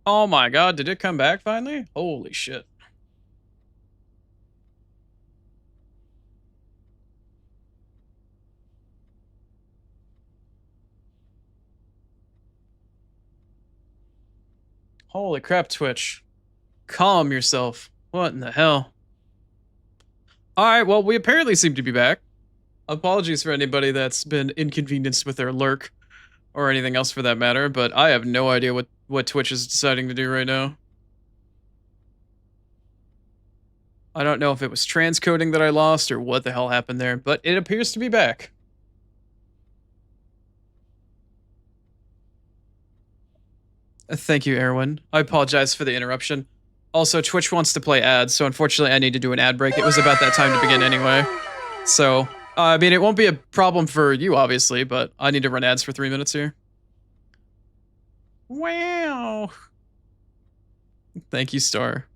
Oh my god, did it come back finally? Holy shit. Holy crap, Twitch. Calm yourself. What in the hell? Alright, well, we apparently seem to be back. Apologies for anybody that's been inconvenienced with their lurk or anything else for that matter, but I have no idea what Twitch is deciding to do right now. I don't know if it was transcoding that I lost or what the hell happened there, but it appears to be back. Thank you, Erwin. I apologize for the interruption. Also, Twitch wants to play ads, so unfortunately I need to do an ad break. It was about that time to begin anyway. So, I mean, it won't be a problem for you, obviously, but I need to run ads for 3 minutes here. Wow. Thank you, Star.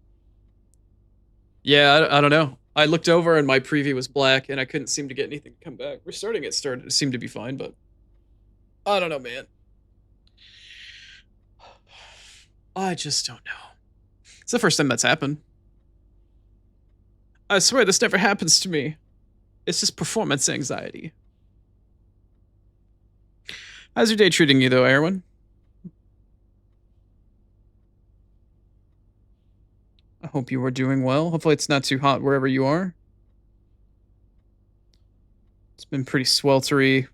Yeah, I don't know. I looked over and my preview was black and I couldn't seem to get anything to come back. Restarting it seemed to be fine, but I don't know, man. I just don't know. It's the first time that's happened. I swear this never happens to me. It's just performance anxiety. How's your day treating you, though, Erwin? I hope you are doing well. Hopefully it's not too hot wherever you are. It's been pretty sweltery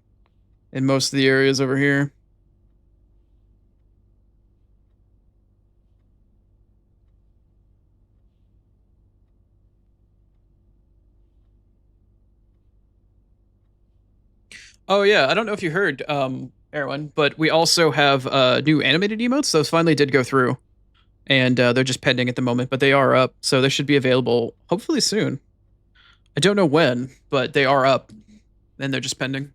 in most of the areas over here. Oh yeah, I don't know if you heard, Erwin, but we also have new animated emotes. Those finally did go through, and they're just pending at the moment, but they are up, so they should be available hopefully soon. I don't know when, but they are up, and they're just pending.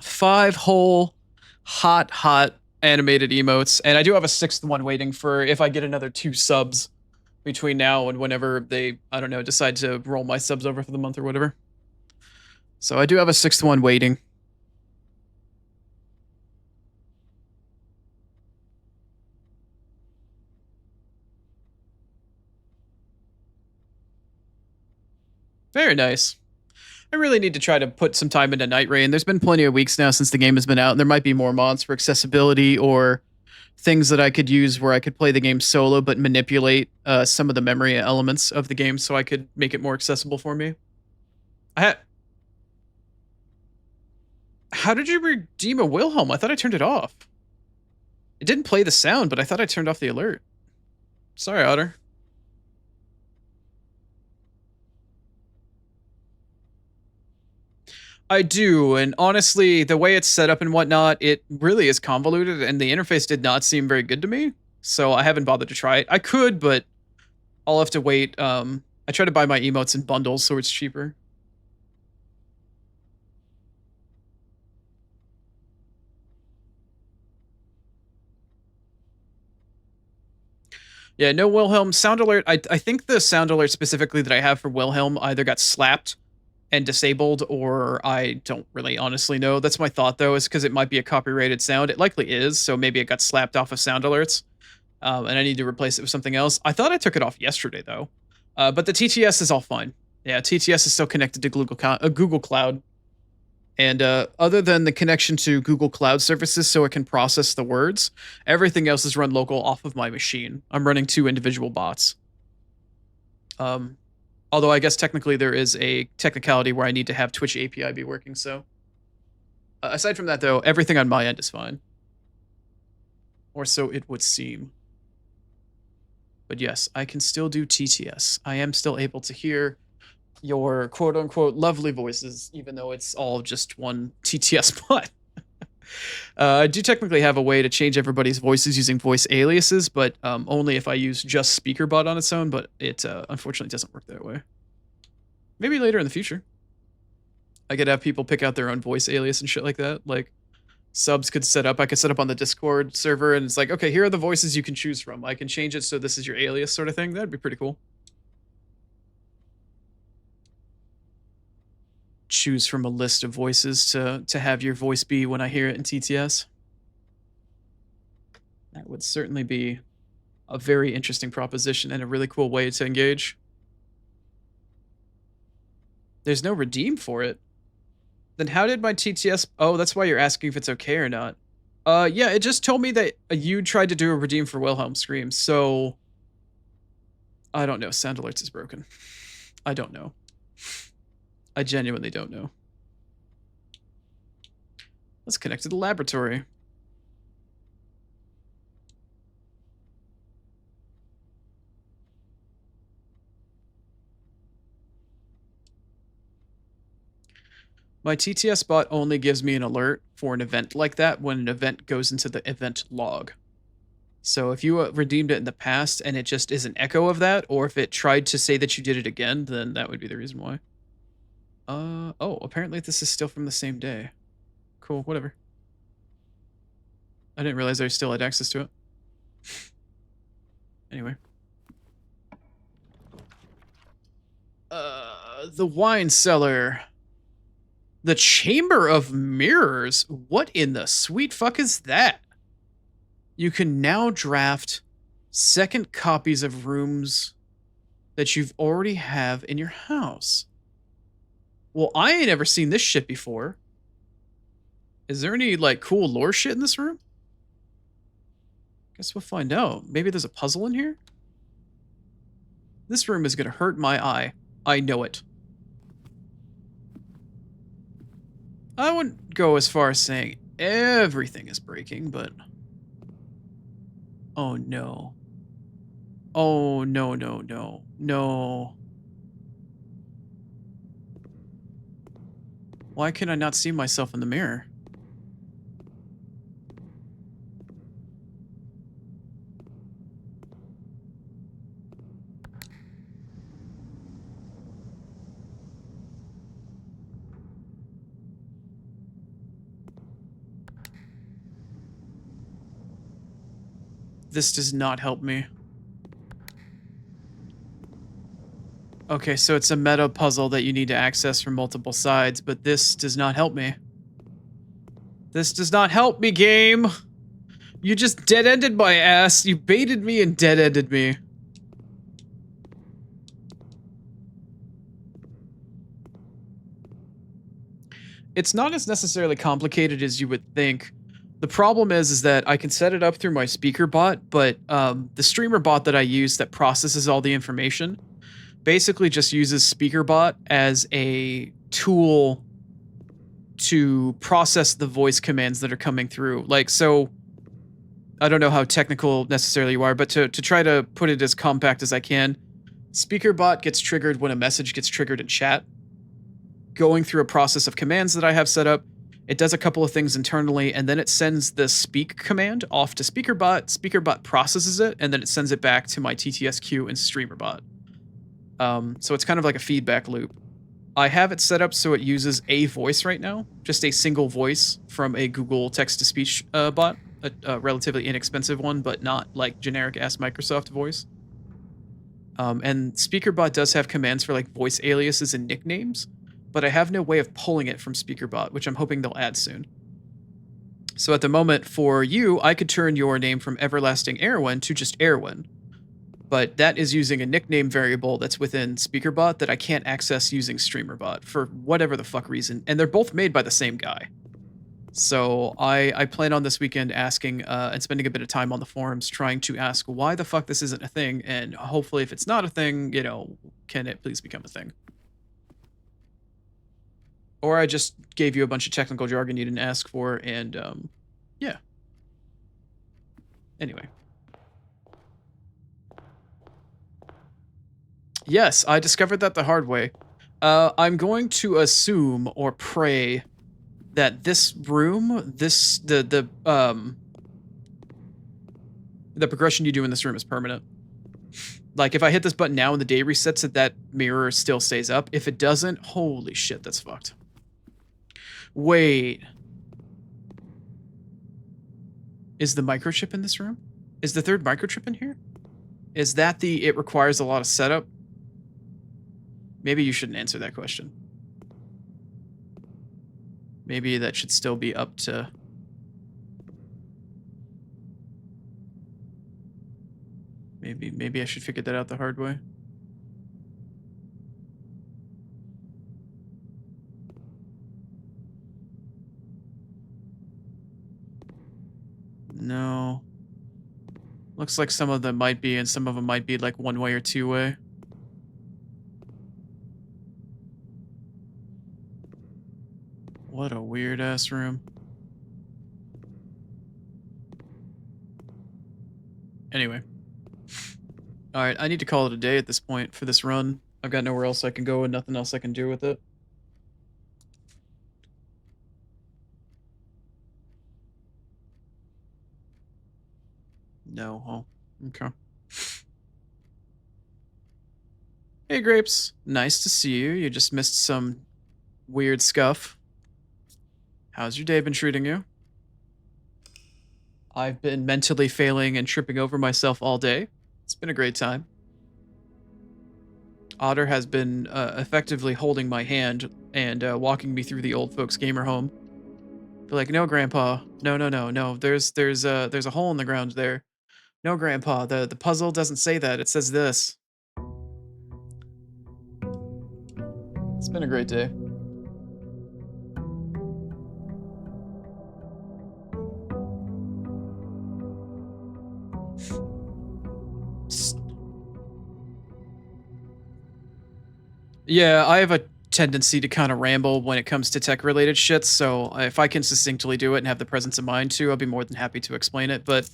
5 whole hot animated emotes, and I do have a 6th one waiting for if I get another 2 subs between now and whenever they, I don't know, decide to roll my subs over for the month or whatever. So I do have a 6th one waiting. Very nice. I really need to try to put some time into Night Rain. There's been plenty of weeks now since the game has been out, and there might be more mods for accessibility or things that I could use where I could play the game solo but manipulate some of the memory elements of the game so I could make it more accessible for me. How did you redeem a Wilhelm? I thought I turned it off. It didn't play the sound, but I thought I turned off the alert. Sorry, Otter. I do, and honestly, the way it's set up and whatnot, it really is convoluted, and the interface did not seem very good to me, so I haven't bothered to try it. I could, but I'll have to wait. I try to buy my emotes in bundles, so it's cheaper. Yeah, no Wilhelm. Sound alert, I think the sound alert specifically that I have for Wilhelm either got slapped and disabled, or I don't really honestly know. That's my thought, though, is because it might be a copyrighted sound. It likely is, so maybe it got slapped off of sound alerts, and I need to replace it with something else. I thought I took it off yesterday, though, but the TTS is all fine. Yeah, TTS is still connected to Google Cloud, and other than the connection to Google Cloud services so it can process the words, everything else is run local off of my machine. I'm running 2 individual bots. Although I guess technically there is a technicality where I need to have Twitch API be working, so. Aside from that, though, everything on my end is fine. Or so it would seem. But yes, I can still do TTS. I am still able to hear your quote-unquote lovely voices, even though it's all just one TTS bot. I do technically have a way to change everybody's voices using voice aliases, but only if I use just SpeakerBot on its own, but it unfortunately doesn't work that way. Maybe later in the future. I could have people pick out their own voice alias and shit like that. Like, subs could set up, I could set up on the Discord server, and it's like, okay, here are the voices you can choose from. I can change it so this is your alias sort of thing. That'd be pretty cool. Choose from a list of voices to have your voice be when I hear it in TTS. That would certainly be a very interesting proposition and a really cool way to engage. There's no redeem for it. Then how did my TTS... Oh, that's why you're asking if it's okay or not. Yeah, it just told me that you tried to do a redeem for Wilhelm Scream, so... I don't know. Sound Alerts is broken. I don't know. I genuinely don't know. Let's connect to the laboratory. My TTS bot only gives me an alert for an event like that when an event goes into the event log. So if you redeemed it in the past and it just is an echo of that, or if it tried to say that you did it again, then that would be the reason why. Oh, apparently this is still from the same day. Cool, whatever. I didn't realize I still had access to it. Anyway. The wine cellar. The Chamber of Mirrors? What in the sweet fuck is that? You can now draft second copies of rooms that you've already have in your house. Well, I ain't ever seen this shit before. Is there any, like, cool lore shit in this room? Guess we'll find out. Maybe there's a puzzle in here? This room is gonna hurt my eye. I know it. I wouldn't go as far as saying everything is breaking, but... Oh, no. Oh, no, no, no. No. Why can I not see myself in the mirror? This does not help me. Okay, so it's a meta puzzle that you need to access from multiple sides, but this does not help me. This does not help me, game! You just dead-ended my ass. You baited me and dead-ended me. It's not as necessarily complicated as you would think. The problem is that I can set it up through my speaker bot, but the streamer bot that I use that processes all the information basically just uses speaker bot as a tool to process the voice commands that are coming through. Like, so I don't know how technical necessarily you are, but to try to put it as compact as I can, speaker bot gets triggered when a message gets triggered in chat. Going through a process of commands that I have set up, it does a couple of things internally, and then it sends the speak command off to SpeakerBot. SpeakerBot processes it, and then it sends it back to my TTSQ and StreamerBot. So it's kind of like a feedback loop. I have it set up so it uses a voice right now, just a single voice from a Google text-to-speech bot, a relatively inexpensive one, but not like generic-ass Microsoft voice. And SpeakerBot does have commands for like voice aliases and nicknames, but I have no way of pulling it from SpeakerBot, which I'm hoping they'll add soon. So at the moment, for you, I could turn your name from Everlasting Erwin to just Erwin. But that is using a nickname variable that's within SpeakerBot that I can't access using StreamerBot for whatever the fuck reason. And they're both made by the same guy. So I plan on this weekend asking and spending a bit of time on the forums trying to ask why the fuck this isn't a thing. And hopefully if it's not a thing, you know, can it please become a thing? Or I just gave you a bunch of technical jargon you didn't ask for, and, yeah. Anyway. Yes, I discovered that the hard way. I'm going to assume or pray that this room, the progression you do in this room is permanent. Like, if I hit this button now and the day resets it, that mirror still stays up. If it doesn't, holy shit, that's fucked. Wait. Is the microchip in this room? Is the third microchip in here? Is that the it requires a lot of setup? Maybe you shouldn't answer that question. Maybe that should still be up to... Maybe I should figure that out the hard way. No. Looks like some of them might be, and some of them might be like one way or two way. What a weird ass room. Anyway. Alright, I need to call it a day at this point for this run. I've got nowhere else I can go and nothing else I can do with it. No, oh, okay. Hey, Grapes. Nice to see you. You just missed some weird scuff. How's your day been treating you? I've been mentally failing and tripping over myself all day. It's been a great time. Otter has been effectively holding my hand and walking me through the old folks' gamer home. They're like, no, Grandpa. No. There's a hole in the ground there. No, Grandpa. The puzzle doesn't say that. It says this. It's been a great day. Yeah, I have a tendency to kind of ramble when it comes to tech related shit, so if I can succinctly do it and have the presence of mind to, I'll be more than happy to explain it, but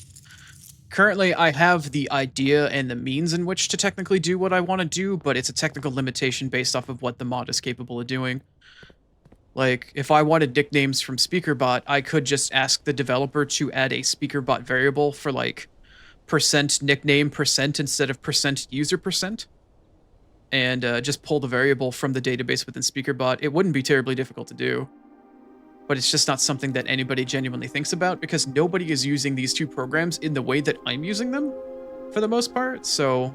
currently I have the idea and the means in which to technically do what I want to do, but it's a technical limitation based off of what the mod is capable of doing. Like, if I wanted nicknames from SpeakerBot, I could just ask the developer to add a SpeakerBot variable for like percent nickname percent instead of percent user percent. And just pull the variable from the database within SpeakerBot. It wouldn't be terribly difficult to do, but it's just not something that anybody genuinely thinks about because nobody is using these two programs in the way that I'm using them for the most part, so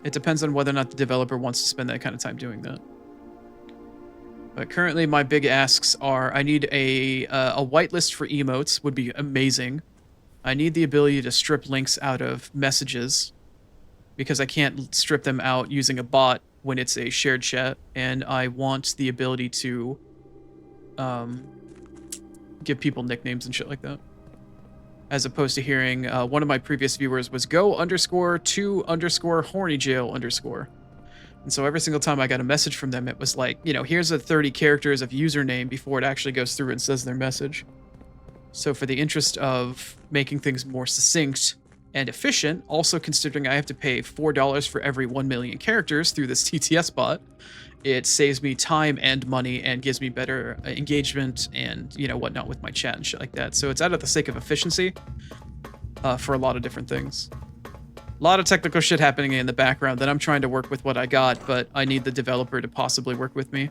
it depends on whether or not the developer wants to spend that kind of time doing that. But currently my big asks are I need a whitelist for emotes would be amazing. I need the ability to strip links out of messages, because I can't strip them out using a bot when it's a shared chat, and I want the ability to give people nicknames and shit like that. As opposed to hearing one of my previous viewers was go_to_hornyjail_. And so every single time I got a message from them, it was like, you know, here's a 30 characters of username before it actually goes through and says their message. So for the interest of making things more succinct and efficient, also considering I have to pay $4 for every 1 million characters through this TTS bot, it saves me time and money and gives me better engagement and, you know, whatnot with my chat and shit like that. So it's out of the sake of efficiency for a lot of different things. A lot of technical shit happening in the background that I'm trying to work with what I got, but I need the developer to possibly work with me.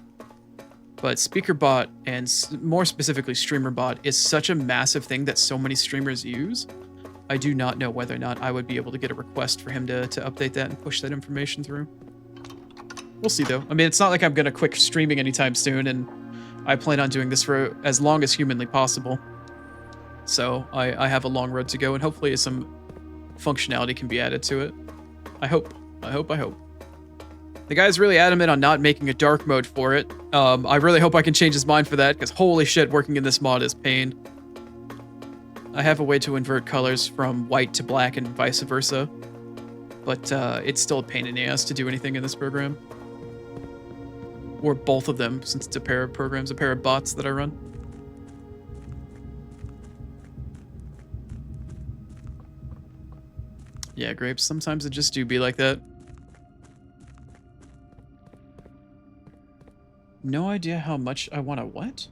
But SpeakerBot, and more specifically StreamerBot, is such a massive thing that so many streamers use. I do not know whether or not I would be able to get a request for him to update that and push that information through. We'll see, though. I mean, it's not like I'm going to quit streaming anytime soon, and I plan on doing this for as long as humanly possible. So I have a long road to go, and hopefully some functionality can be added to it. I hope. The guy's really adamant on not making a dark mode for it. I really hope I can change his mind for that, because holy shit, working in this mod is pain. I have a way to invert colors from white to black and vice versa, but it's still a pain in the ass to do anything in this program. Or both of them, since it's a pair of programs, a pair of bots that I run. Yeah, Grapes, sometimes it just do be like that. No idea how much I want to what?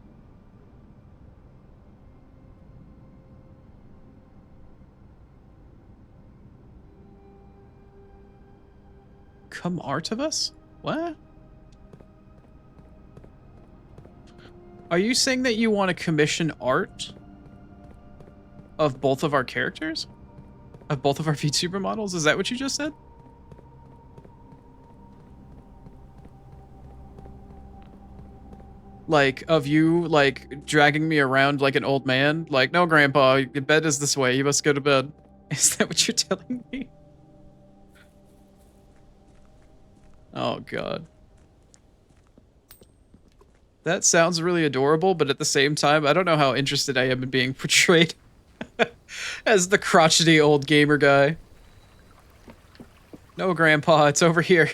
Come art of us? What? Are you saying that you want to commission art of both of our characters? Of both of our VTuber models? Is that what you just said? Like, of you, like, dragging me around like an old man? Like, no, Grandpa, your bed is this way. You must go to bed. Is that what you're telling me? Oh, God. That sounds really adorable, but at the same time, I don't know how interested I am in being portrayed as the crotchety old gamer guy. No, Grandpa, it's over here.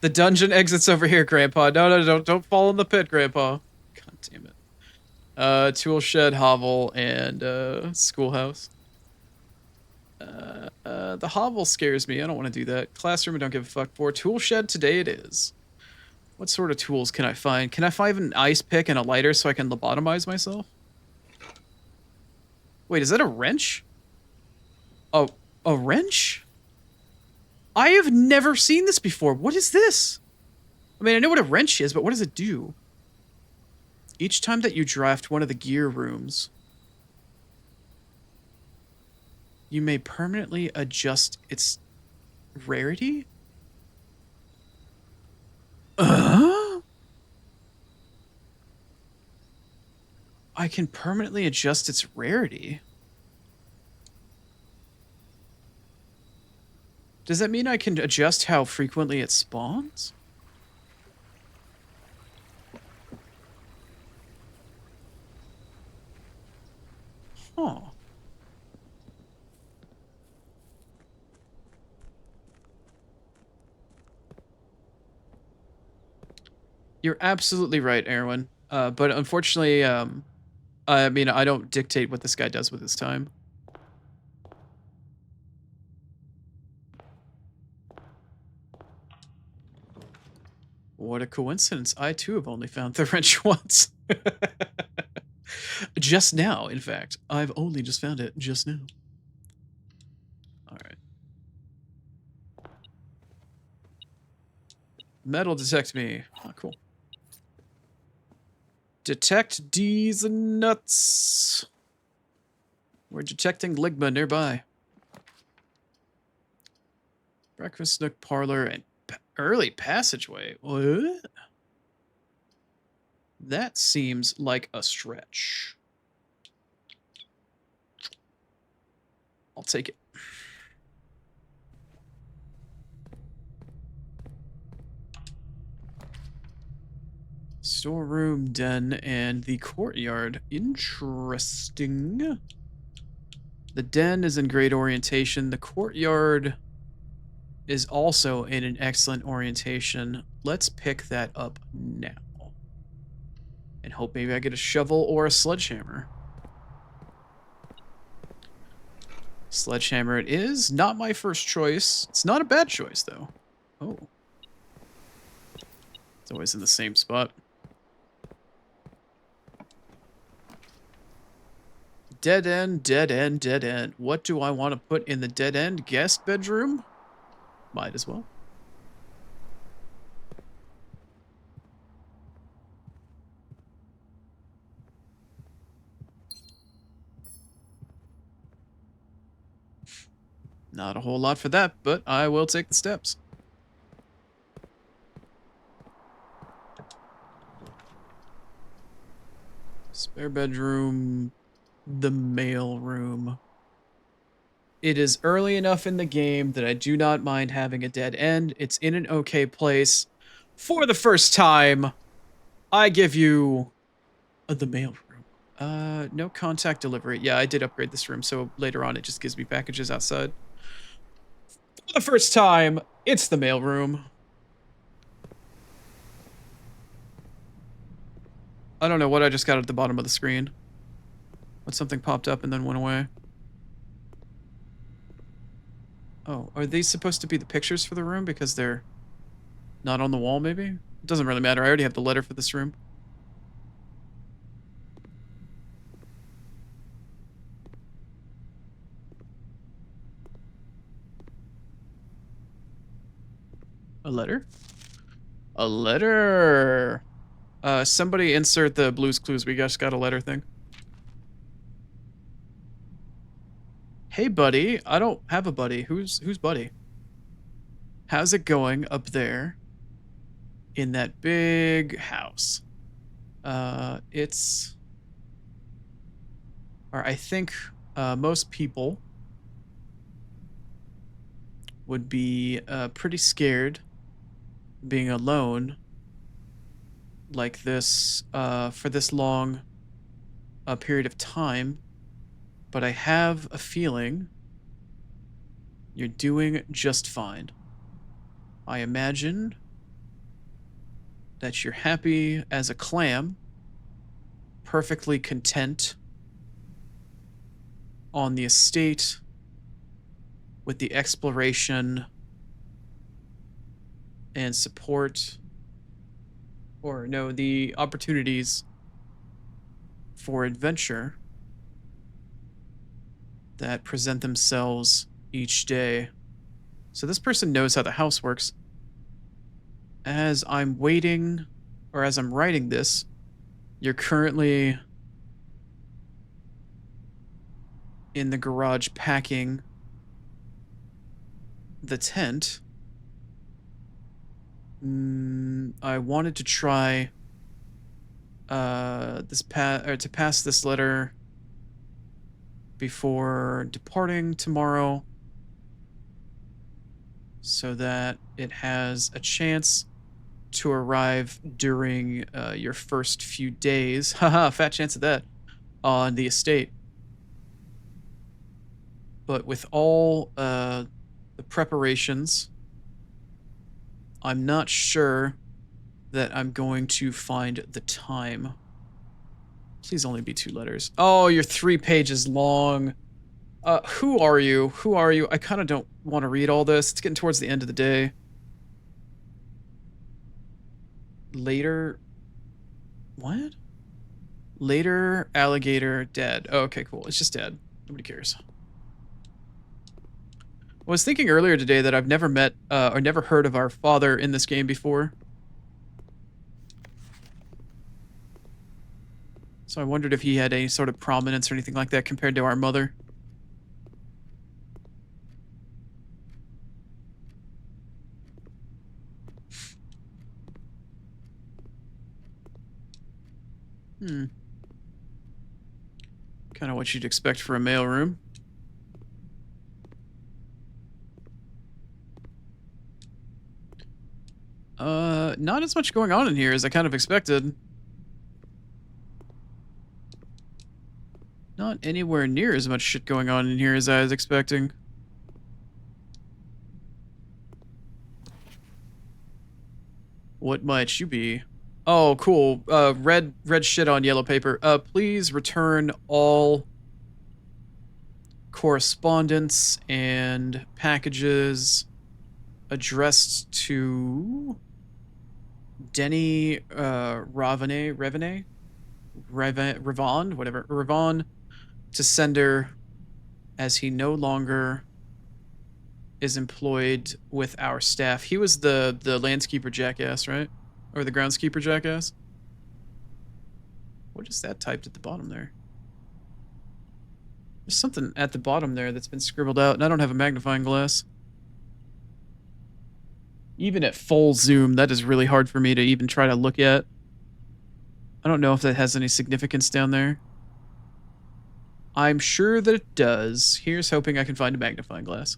The dungeon exit's over here, Grandpa. No, don't fall in the pit, Grandpa. God damn it. Tool shed, hovel, and schoolhouse. The hovel scares me. I don't want to do that. Classroom, I don't give a fuck for. Tool shed, today it is. What sort of tools can I find? Can I find an ice pick and a lighter so I can lobotomize myself? Wait, is that a wrench? Oh, a wrench? I have never seen this before. What is this? I mean, I know what a wrench is, but what does it do? Each time that you draft one of the gear rooms, you may permanently adjust its rarity? I can permanently adjust its rarity. Does that mean I can adjust how frequently it spawns? Huh. You're absolutely right, Erwin. But unfortunately, I mean, I don't dictate what this guy does with his time. What a coincidence. I too have only found the wrench once. Just now, in fact. I've only just found it just now. Alright. Metal detect me. Oh, cool. Detect D's nuts. We're detecting Ligma nearby. Breakfast nook parlor and early passageway. What? That seems like a stretch. I'll take it. Storeroom, den, and the courtyard. Interesting. The den is in great orientation. The courtyard is also in an excellent orientation. Let's pick that up now. And hope maybe I get a shovel or a sledgehammer. Sledgehammer it is. Not my first choice. It's not a bad choice, though. Oh. It's always in the same spot. Dead end, dead end, dead end. What do I want to put in the dead end? Guest bedroom? Might as well. Not a whole lot for that, but I will take the steps. Spare bedroom, the mail room. It is early enough in the game that I do not mind having a dead end. It's in an okay place. For the first time, I give you the mail room. No contact delivery. Yeah, I did upgrade this room, so later on it just gives me packages outside. For the first time, it's the mail room. I don't know what I just got at the bottom of the screen. But something popped up and then went away. Oh, are these supposed to be the pictures for the room because they're not on the wall, maybe? It doesn't really matter. I already have the letter for this room. A letter? A letter! Somebody insert the Blue's Clues. We just got a letter thing. Hey, buddy. I don't have a buddy. Who's buddy? How's it going up there in that big house? It's... Or I think most people would be pretty scared being alone like this for this long a period of time, but I have a feeling you're doing just fine. I imagine that you're happy as a clam, perfectly content on the estate with the exploration and support, or no, the opportunities for adventure that present themselves each day. So this person knows how the house works. As I'm waiting, or as I'm writing this, you're currently in the garage packing the tent. I wanted to try to pass this letter before departing tomorrow so that it has a chance to arrive during your first few days. Haha, fat chance of that on the estate. But with all the preparations, I'm not sure that I'm going to find the time. Please only be 2 letters. Oh, you're 3 pages long. Who are you? Who are you? I kind of don't want to read all this. It's getting towards the end of the day. Later. What? Later, alligator, dead. Oh, okay, cool. It's just dead. Nobody cares. I was thinking earlier today that I've never met or never heard of our father in this game before. So I wondered if he had any sort of prominence or anything like that compared to our mother. Kind of what you'd expect for a mailroom. Not as much going on in here as I kind of expected. Not anywhere near as much shit going on in here as I was expecting. What might you be? Oh, cool. Red shit on yellow paper. Please return all correspondence and packages addressed to Denny Ravon, whatever, Ravon, to sender, as he no longer is employed with our staff. He was the landskeeper jackass, right? Or the groundskeeper jackass? What is that typed at the bottom there? There's something at the bottom there that's been scribbled out, and I don't have a magnifying glass. Even at full zoom, that is really hard for me to even try to look at. I don't know if that has any significance down there. I'm sure that it does. Here's hoping I can find a magnifying glass.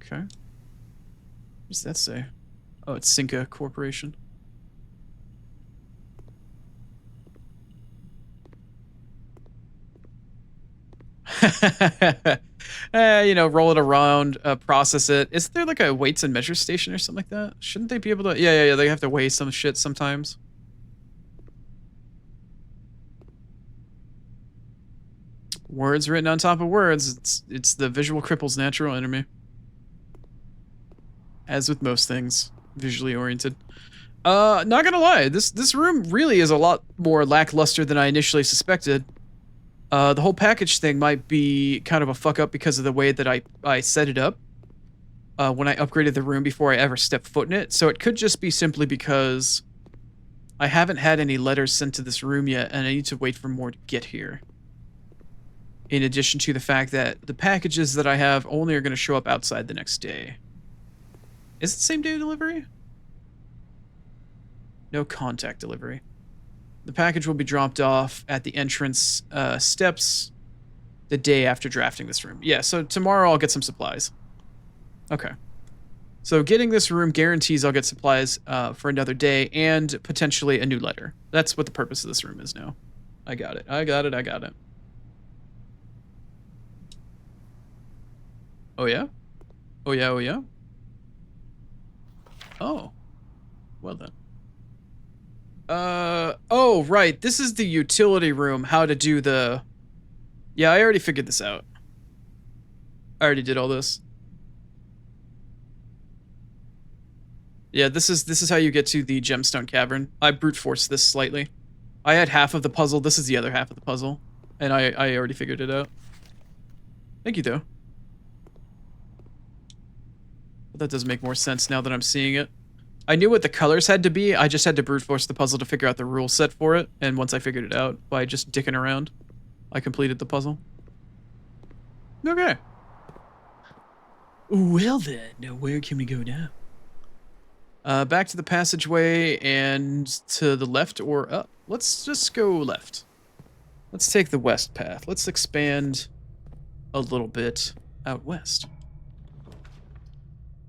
Okay. What does that say? Oh, it's Cinca Corporation. You know, roll it around, process it. Is there like a weights and measure station or something like that? Shouldn't they be able to? Yeah. They have to weigh some shit sometimes. Words written on top of words. It's the visual cripple's natural enemy. As with most things, visually oriented. Not gonna lie, this room really is a lot more lackluster than I initially suspected. The whole package thing might be kind of a fuck up because of the way that I set it up when I upgraded the room before I ever stepped foot in it. So it could just be simply because I haven't had any letters sent to this room yet, and I need to wait for more to get here. In addition to the fact that the packages that I have only are going to show up outside the next day. Is it same day delivery? No contact delivery. The package will be dropped off at the entrance steps the day after drafting this room. Yeah, so tomorrow I'll get some supplies. Okay. So getting this room guarantees I'll get supplies for another day and potentially a new letter. That's what the purpose of this room is now. I got it. I got it. I got it. Oh, yeah? Oh, yeah. Oh, yeah? Oh. Well, then. Oh, right. This is the utility room. How to do the... Yeah, I already figured this out. I already did all this. Yeah, this is how you get to the gemstone cavern. I brute forced this slightly. I had half of the puzzle. This is the other half of the puzzle. And I already figured it out. Thank you, though. But that does make more sense now that I'm seeing it. I knew what the colors had to be. I just had to brute force the puzzle to figure out the rule set for it. And once I figured it out by just dicking around, I completed the puzzle. Okay. Well then, where can we go now? Back to the passageway and to the left or up. Let's just go left. Let's take the west path. Let's expand a little bit out west.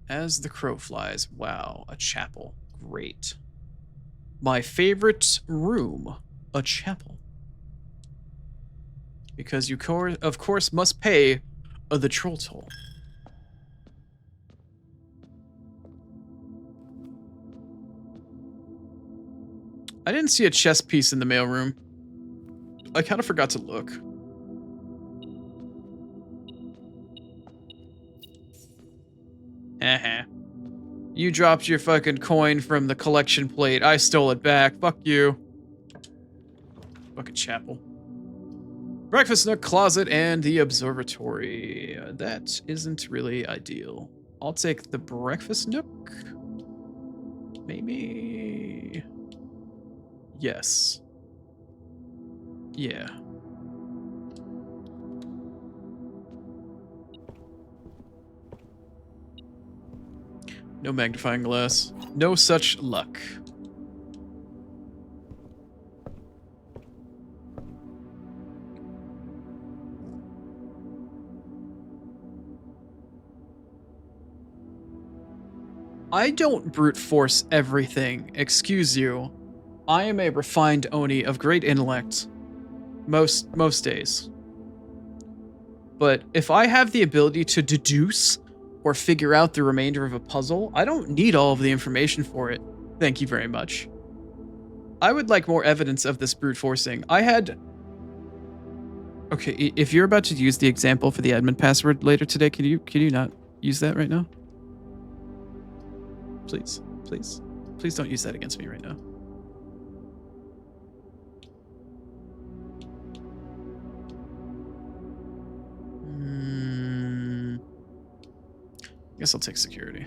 As the crow flies. Wow, a chapel. Great. My favorite room, a chapel. Because you, of course, must pay the troll toll. I didn't see a chess piece in the mailroom. I kind of forgot to look. Haha. You dropped your fucking coin from the collection plate. I stole it back. Fuck you. Fucking chapel. Breakfast nook, closet, and the observatory. That isn't really ideal. I'll take the breakfast nook. Maybe. Yes. Yeah. No magnifying glass. No such luck. I don't brute force everything. Excuse you. I am a refined Oni of great intellect. Most days. But if I have the ability to deduce or figure out the remainder of a puzzle, I don't need all of the information for it. Thank you very much. I would like more evidence of this brute forcing. I had... Okay, if you're about to use the example for the admin password later today, can you not use that right now? Please, please. Please don't use that against me right now. I guess I'll take security.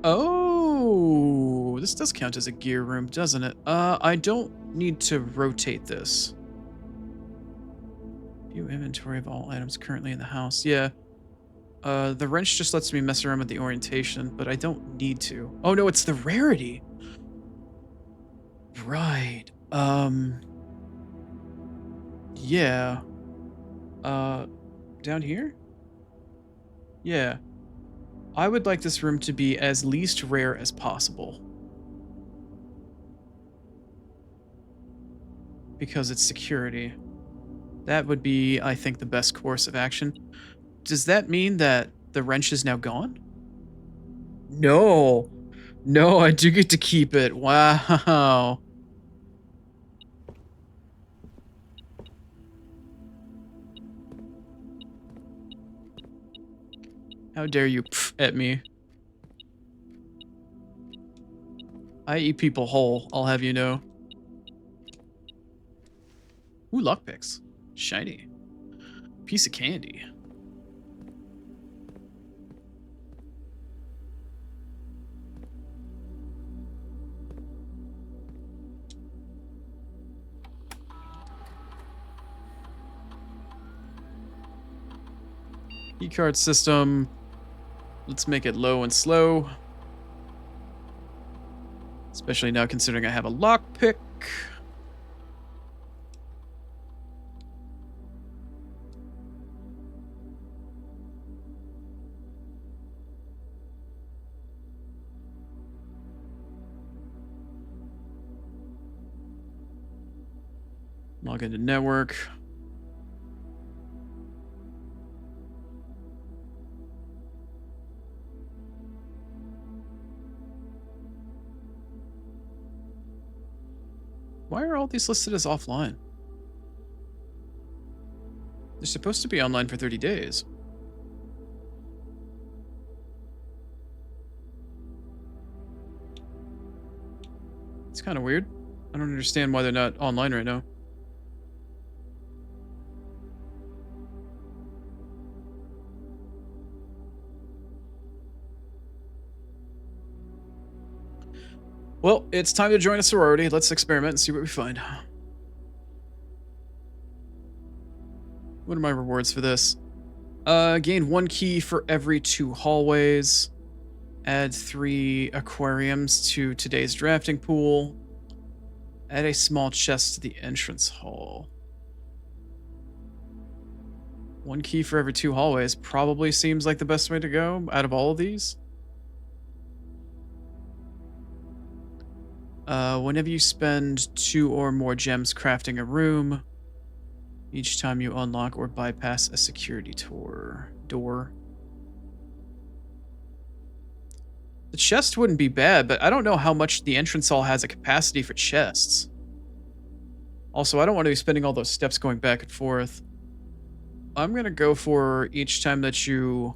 Oh, this does count as a gear room, doesn't it? I don't need to rotate this. View inventory of all items currently in the house. Yeah. The wrench just lets me mess around with the orientation, but I don't need to. Oh no, it's the rarity. Right. Yeah. Down here? Yeah. I would like this room to be as least rare as possible. Because it's security. That would be, I think, the best course of action. Does that mean that the wrench is now gone? No. No, I do get to keep it. Wow. How dare you pff at me. I eat people whole, I'll have you know. Ooh, lockpicks. Shiny. Piece of candy. Keycard system. Let's make it low and slow. Especially now considering I have a lockpick. Log into network. Why are all these listed as offline? They're supposed to be online for 30 days. It's kind of weird. I don't understand why they're not online right now. Well, it's time to join a sorority. Let's experiment and see what we find. What are my rewards for this? Gain 1 key for every 2 hallways. Add 3 aquariums to today's drafting pool. Add a small chest to the entrance hall. 1 key for every 2 hallways probably seems like the best way to go out of all of these. Whenever you spend 2 or more gems crafting a room, each time you unlock or bypass a security door. The chest wouldn't be bad, but I don't know how much the entrance hall has a capacity for chests. Also, I don't want to be spending all those steps going back and forth. I'm going to go for each time that you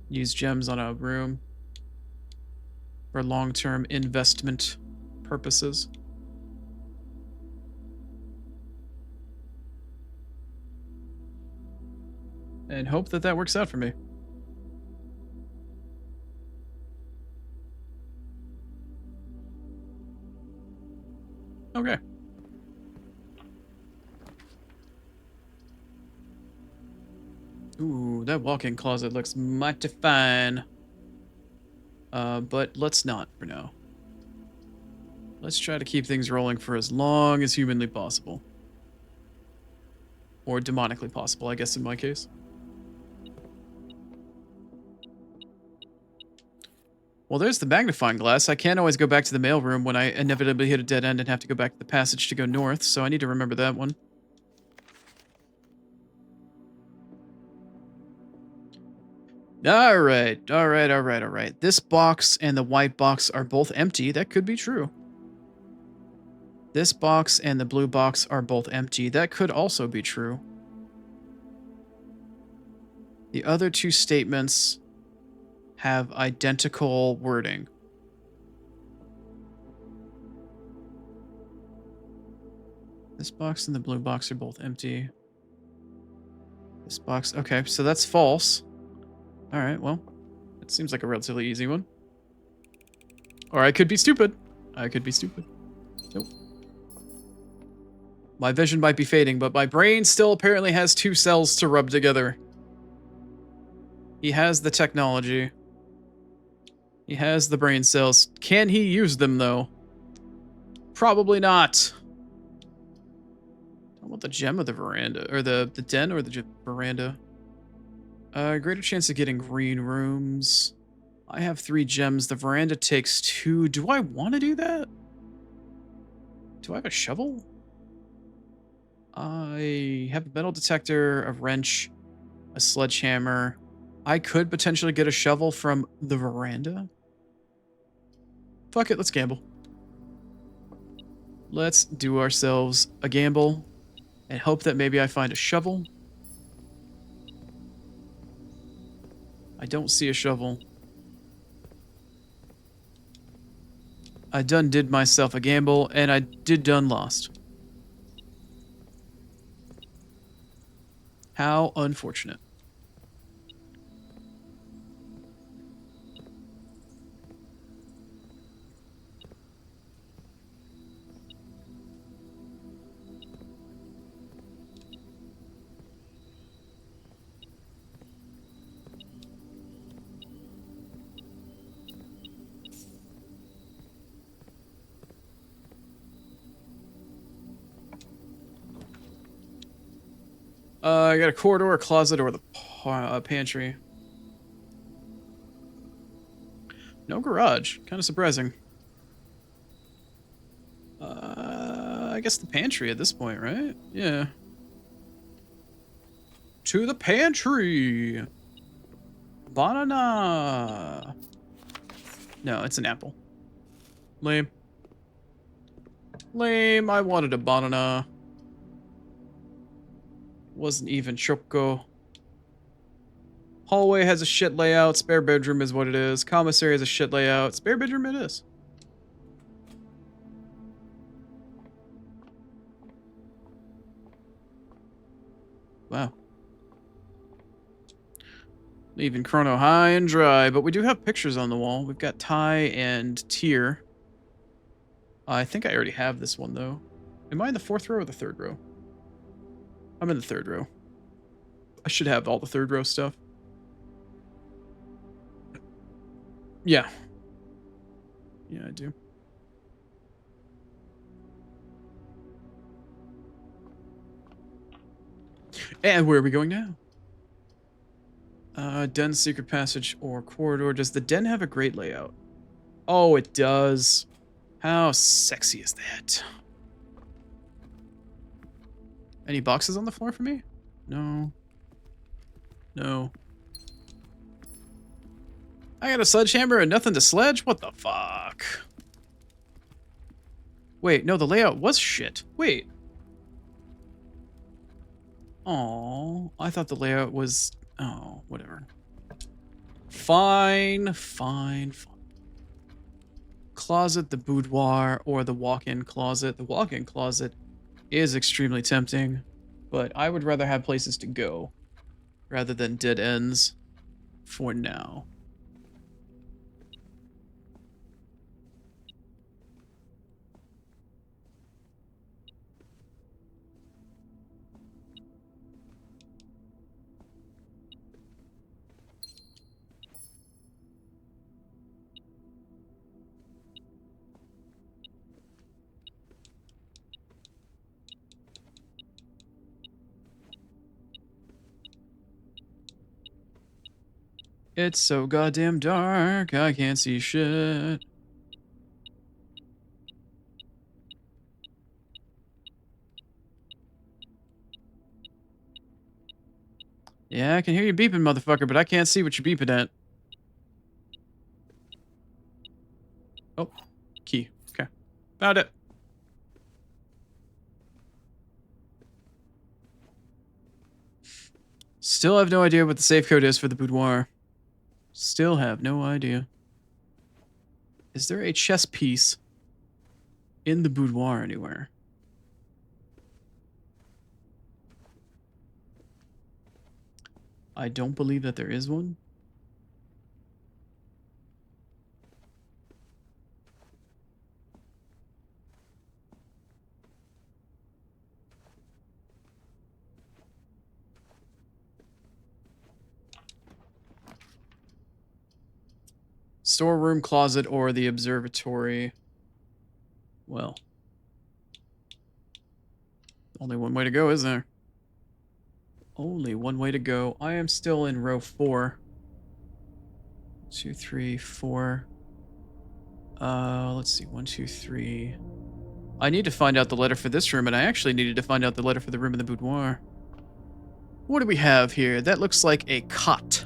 use gems on a room for long-term investment purposes. And hope that that works out for me. Okay. Ooh, that walk-in closet looks mighty fine. But let's not for now. Let's try to keep things rolling for as long as humanly possible. Or demonically possible, I guess in my case. Well, there's the magnifying glass. I can't always go back to the mailroom when I inevitably hit a dead end and have to go back to the passage to go north, so I need to remember that one. Alright. This box and the white box are both empty. That could be true. This box and the blue box are both empty. That could also be true. The other 2 statements have identical wording. This box and the blue box are both empty. This box, okay, so that's false. Alright, well, it seems like a relatively easy one. Or I could be stupid. Nope. My vision might be fading, but my brain still apparently has 2 cells to rub together. He has the technology. He has the brain cells. Can he use them, though? Probably not. I want the gem of the veranda. Or the den or the veranda. Greater chance of getting green rooms. I have 3 gems. The veranda takes 2. Do I want to do that? Do I have a shovel? I have a metal detector, a wrench, a sledgehammer. I could potentially get a shovel from the veranda. Fuck it, let's gamble. Let's do ourselves a gamble and hope that maybe I find a shovel. I don't see a shovel. I done did myself a gamble, and I done lost. How unfortunate. I got a corridor, a closet, or the pantry. No garage. Kind of surprising. I guess the pantry at this point, right? Yeah. To the pantry. Banana. No, it's an apple. Lame. Lame. I wanted a banana. Wasn't even choco. Hallway has a shit layout. Spare bedroom is what it is. Commissary has a shit layout. Spare bedroom it is. Wow. Leaving Chrono high and dry, but we do have pictures on the wall. We've got Ty and Tier. I think I already have this one, though. Am I in the 4th row or the 3rd row? I'm in the 3rd row. I should have all the 3rd row stuff. Yeah. Yeah, I do. And where are we going now? Den, secret passage, or corridor. Does the den have a great layout? Oh, it does. How sexy is that? Any boxes on the floor for me? No. No. I got a sledgehammer and nothing to sledge? What the fuck? Wait, no, the layout was shit. Wait. Oh, I thought the layout was... Oh, whatever. Fine, fine, fine. Closet, the boudoir, or the walk-in closet. The walk-in closet is extremely tempting, but I would rather have places to go rather than dead ends for now. It's so goddamn dark, I can't see shit. Yeah, I can hear you beeping, motherfucker, but I can't see what you're beeping at. Oh, key. Okay. Found it. Still have no idea what the safe code is for the boudoir. Still have no idea. Is there a chess piece in the boudoir anywhere? I don't believe that there is one. Storeroom, closet, or the observatory. Well, only one way to go, is there? Only one way to go. I am still in row 4. 2, 3, 4. Let's see. 1, 2, 3. I need to find out the letter for this room, and I actually needed to find out the letter for the room in the boudoir. What do we have here? That looks like a cot.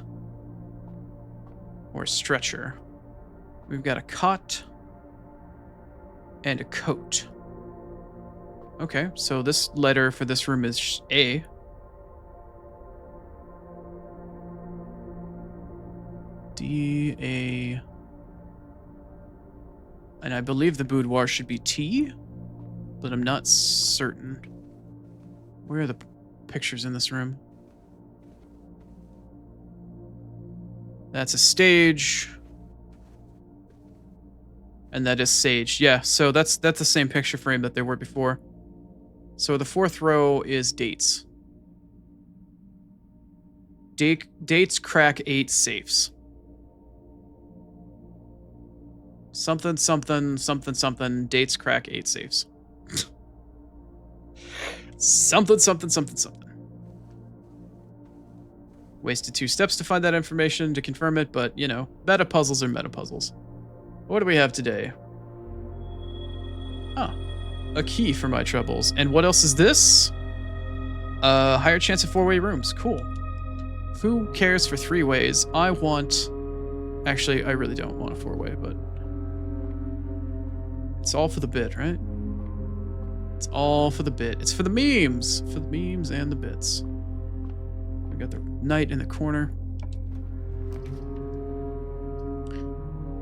Or a stretcher. We've got a cot and a coat. Okay, so this letter for this room is A. D-A... And I believe the boudoir should be T, but I'm not certain. Where are the pictures in this room? That's a stage. And that is Sage. Yeah, so that's the same picture frame that there were before. So the 4th row is dates. Dates crack 8 safes. Something, something, something, something. Dates crack 8 safes. Something, something, something, something. Wasted 2 steps to find that information to confirm it, but, you know, meta puzzles are meta puzzles. What do we have today? Oh. a key for my troubles. And what else is this? Higher chance of 4-way rooms. Cool. Who cares for 3 ways? I want... Actually, I really don't want a 4-way, but... It's all for the bit, right? It's all for the bit. It's for the memes. For the memes and the bits. We got the knight in the corner.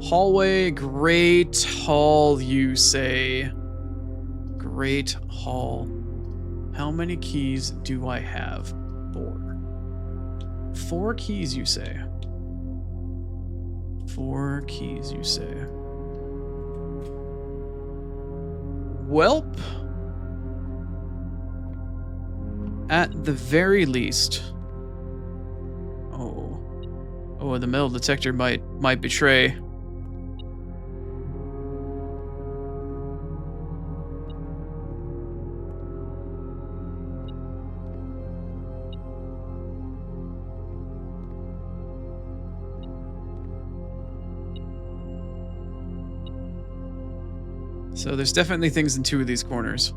Hallway, great hall, you say. Great hall. How many keys do I have? 4. 4 keys, you say. 4 keys, you say. Welp. At the very least. Oh, the metal detector might betray. So there's definitely things in 2 of these corners.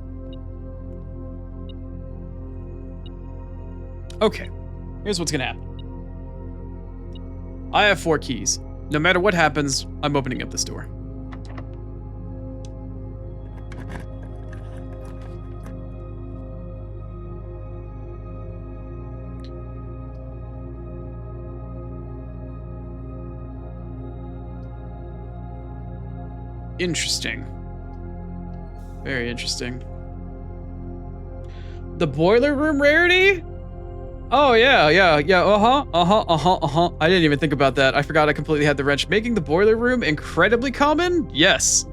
Okay, here's what's gonna happen. I have 4 keys. No matter what happens, I'm opening up this door. Interesting. Very interesting. The boiler room rarity? Oh, yeah. I didn't even think about that. I forgot I completely had the wrench. Making the boiler room incredibly common? Yes.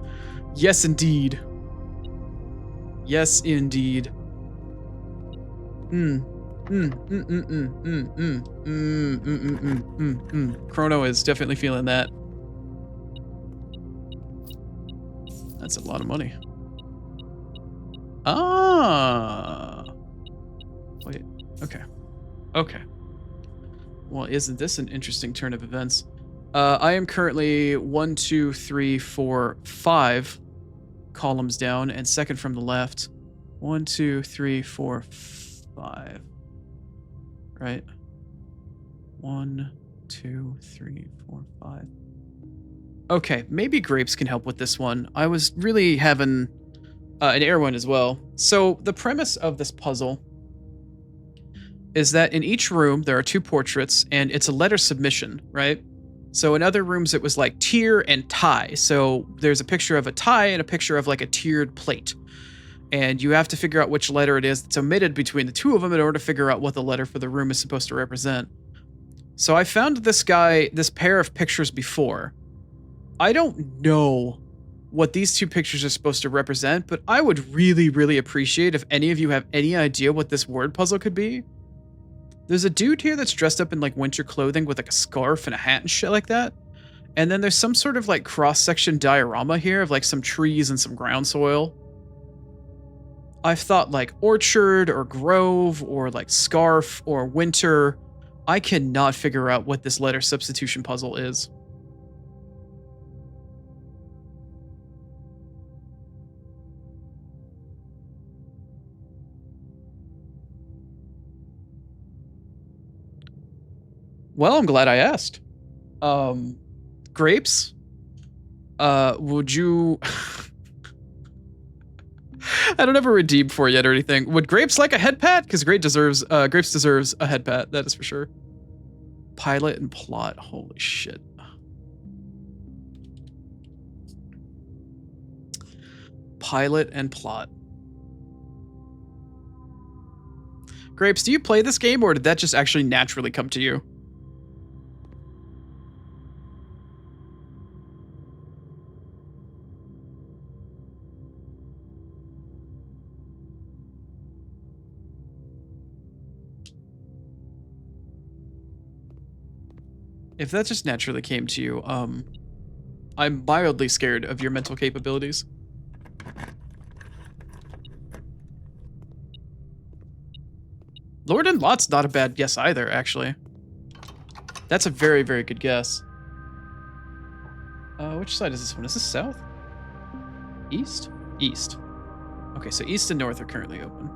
Yes, indeed. Yes, indeed. Chrono is definitely feeling that. That's a lot of money. Ah. Wait. Okay. Okay. Well, isn't this an interesting turn of events? I am currently 1, 2, 3, 4, 5 columns down, and second from the left. 1, 2, 3, 4, 5. Right? 1, 2, 3, 4, 5. Okay, maybe grapes can help with this one. I was really having an air one as well. So the premise of this puzzle is that in each room there are 2 portraits, and it's a letter submission, right? So in other rooms it was like tier and tie. So there's a picture of a tie and a picture of like a tiered plate. And you have to figure out which letter it is that's omitted between the 2 of them in order to figure out what the letter for the room is supposed to represent. So I found this pair of pictures before. I don't know what these 2 pictures are supposed to represent, but I would really, really appreciate if any of you have any idea what this word puzzle could be. There's a dude here that's dressed up in like winter clothing with like a scarf and a hat and shit like that. And then there's some sort of like cross-section diorama here of like some trees and some ground soil. I've thought like orchard or grove or like scarf or winter. I cannot figure out what this letter substitution puzzle is. Well, I'm glad I asked. Grapes? Would you... I don't have a redeem for yet or anything. Would Grapes like a head pat? Because Grapes deserves a head pat, that is for sure. Pilot and plot, holy shit. Pilot and plot. Grapes, do you play this game, or did that just actually naturally come to you? If that just naturally came to you, I'm mildly scared of your mental capabilities. Lord and Lot's not a bad guess either, actually. That's a very, very good guess. Which side is this one? Is this south? East? East. Okay, so east and north are currently open.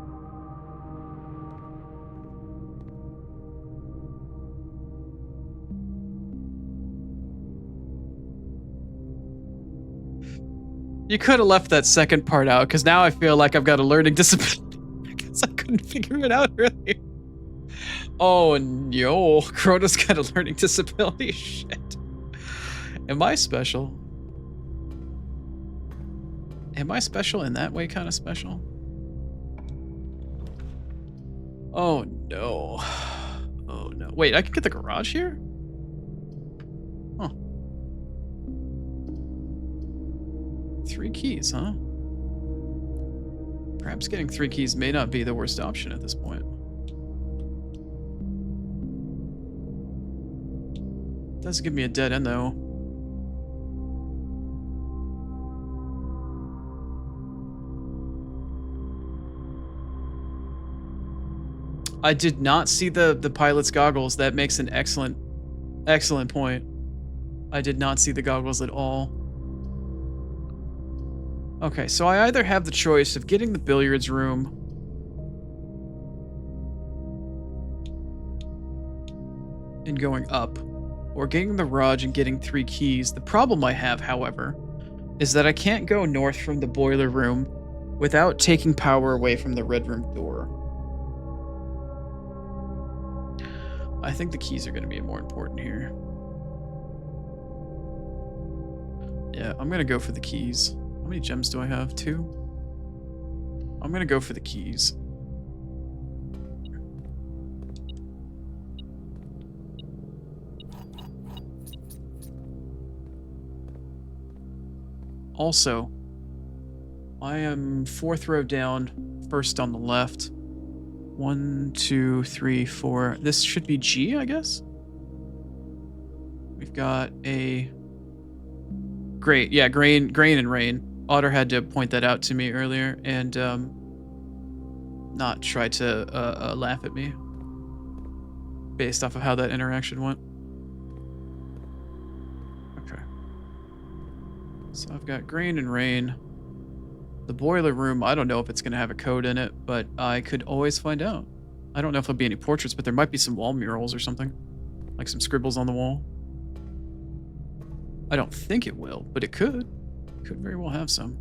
You could have left that second part out, because now I feel like I've got a learning disability because I couldn't figure it out earlier. Oh no, Chrono's got a learning disability. Shit. Am I special? Am I special in that way, kind of special? Oh no. Oh no. Wait, I can get the garage here? Huh. 3 keys, huh? Perhaps getting 3 keys may not be the worst option at this point. Does give me a dead end though. I did not see the pilot's goggles. That makes an excellent point. I did not see the goggles at all. Okay, so I either have the choice of getting the billiards room and going up, or getting the garage and getting 3 keys. The problem I have, however, is that I can't go north from the boiler room without taking power away from the red room door. I think the keys are going to be more important here. Yeah, I'm going to go for the keys. How many gems do I have? 2? I'm going to go for the keys. Also, I am 4th row down, first on the left. 1, 2, 3, 4. This should be G, I guess? We've got a... Great, yeah, grain and rain. Otter had to point that out to me earlier and not try to laugh at me based off of how that interaction went. Okay. So I've got grain and rain. The boiler room, I don't know if it's going to have a code in it, but I could always find out. I don't know if there'll be any portraits, but there might be some wall murals or something. Like some scribbles on the wall. I don't think it will, but it could. Could very well have some.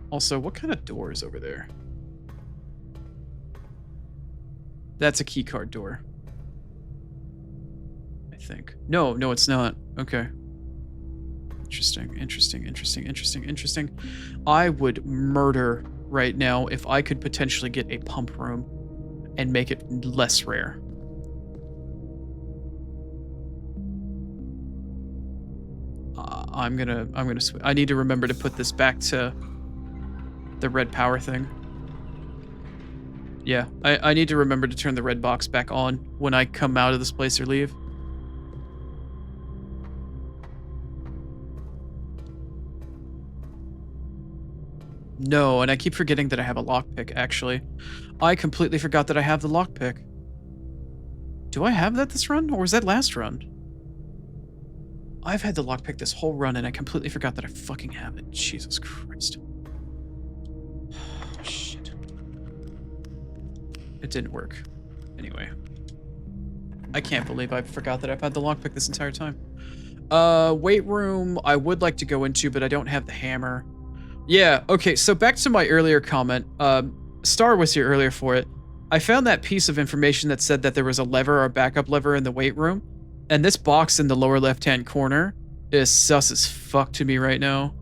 Also, what kind of door is over there? That's a keycard door. I think. No, it's not. Okay. Interesting. I would murder right now if I could potentially get a pump room and make it less rare. I'm gonna I need to remember to put this back to the red power thing. Yeah, I need to remember to turn the red box back on when I come out of this place or leave. No, and I keep forgetting that I have a lockpick, actually. I completely forgot that I have the lockpick. Do I have that this run, or was that last run? I've had the lockpick this whole run, and I completely forgot that I fucking have it. Jesus Christ. Shit. It didn't work. Anyway. I can't believe I forgot that I've had the lockpick this entire time. Weight room I would like to go into, but I don't have the hammer. Yeah, okay, so back to my earlier comment. Star was here earlier for it. I found that piece of information that said that there was a lever or a backup lever in the weight room. And this box in the lower left-hand corner is sus as fuck to me right now.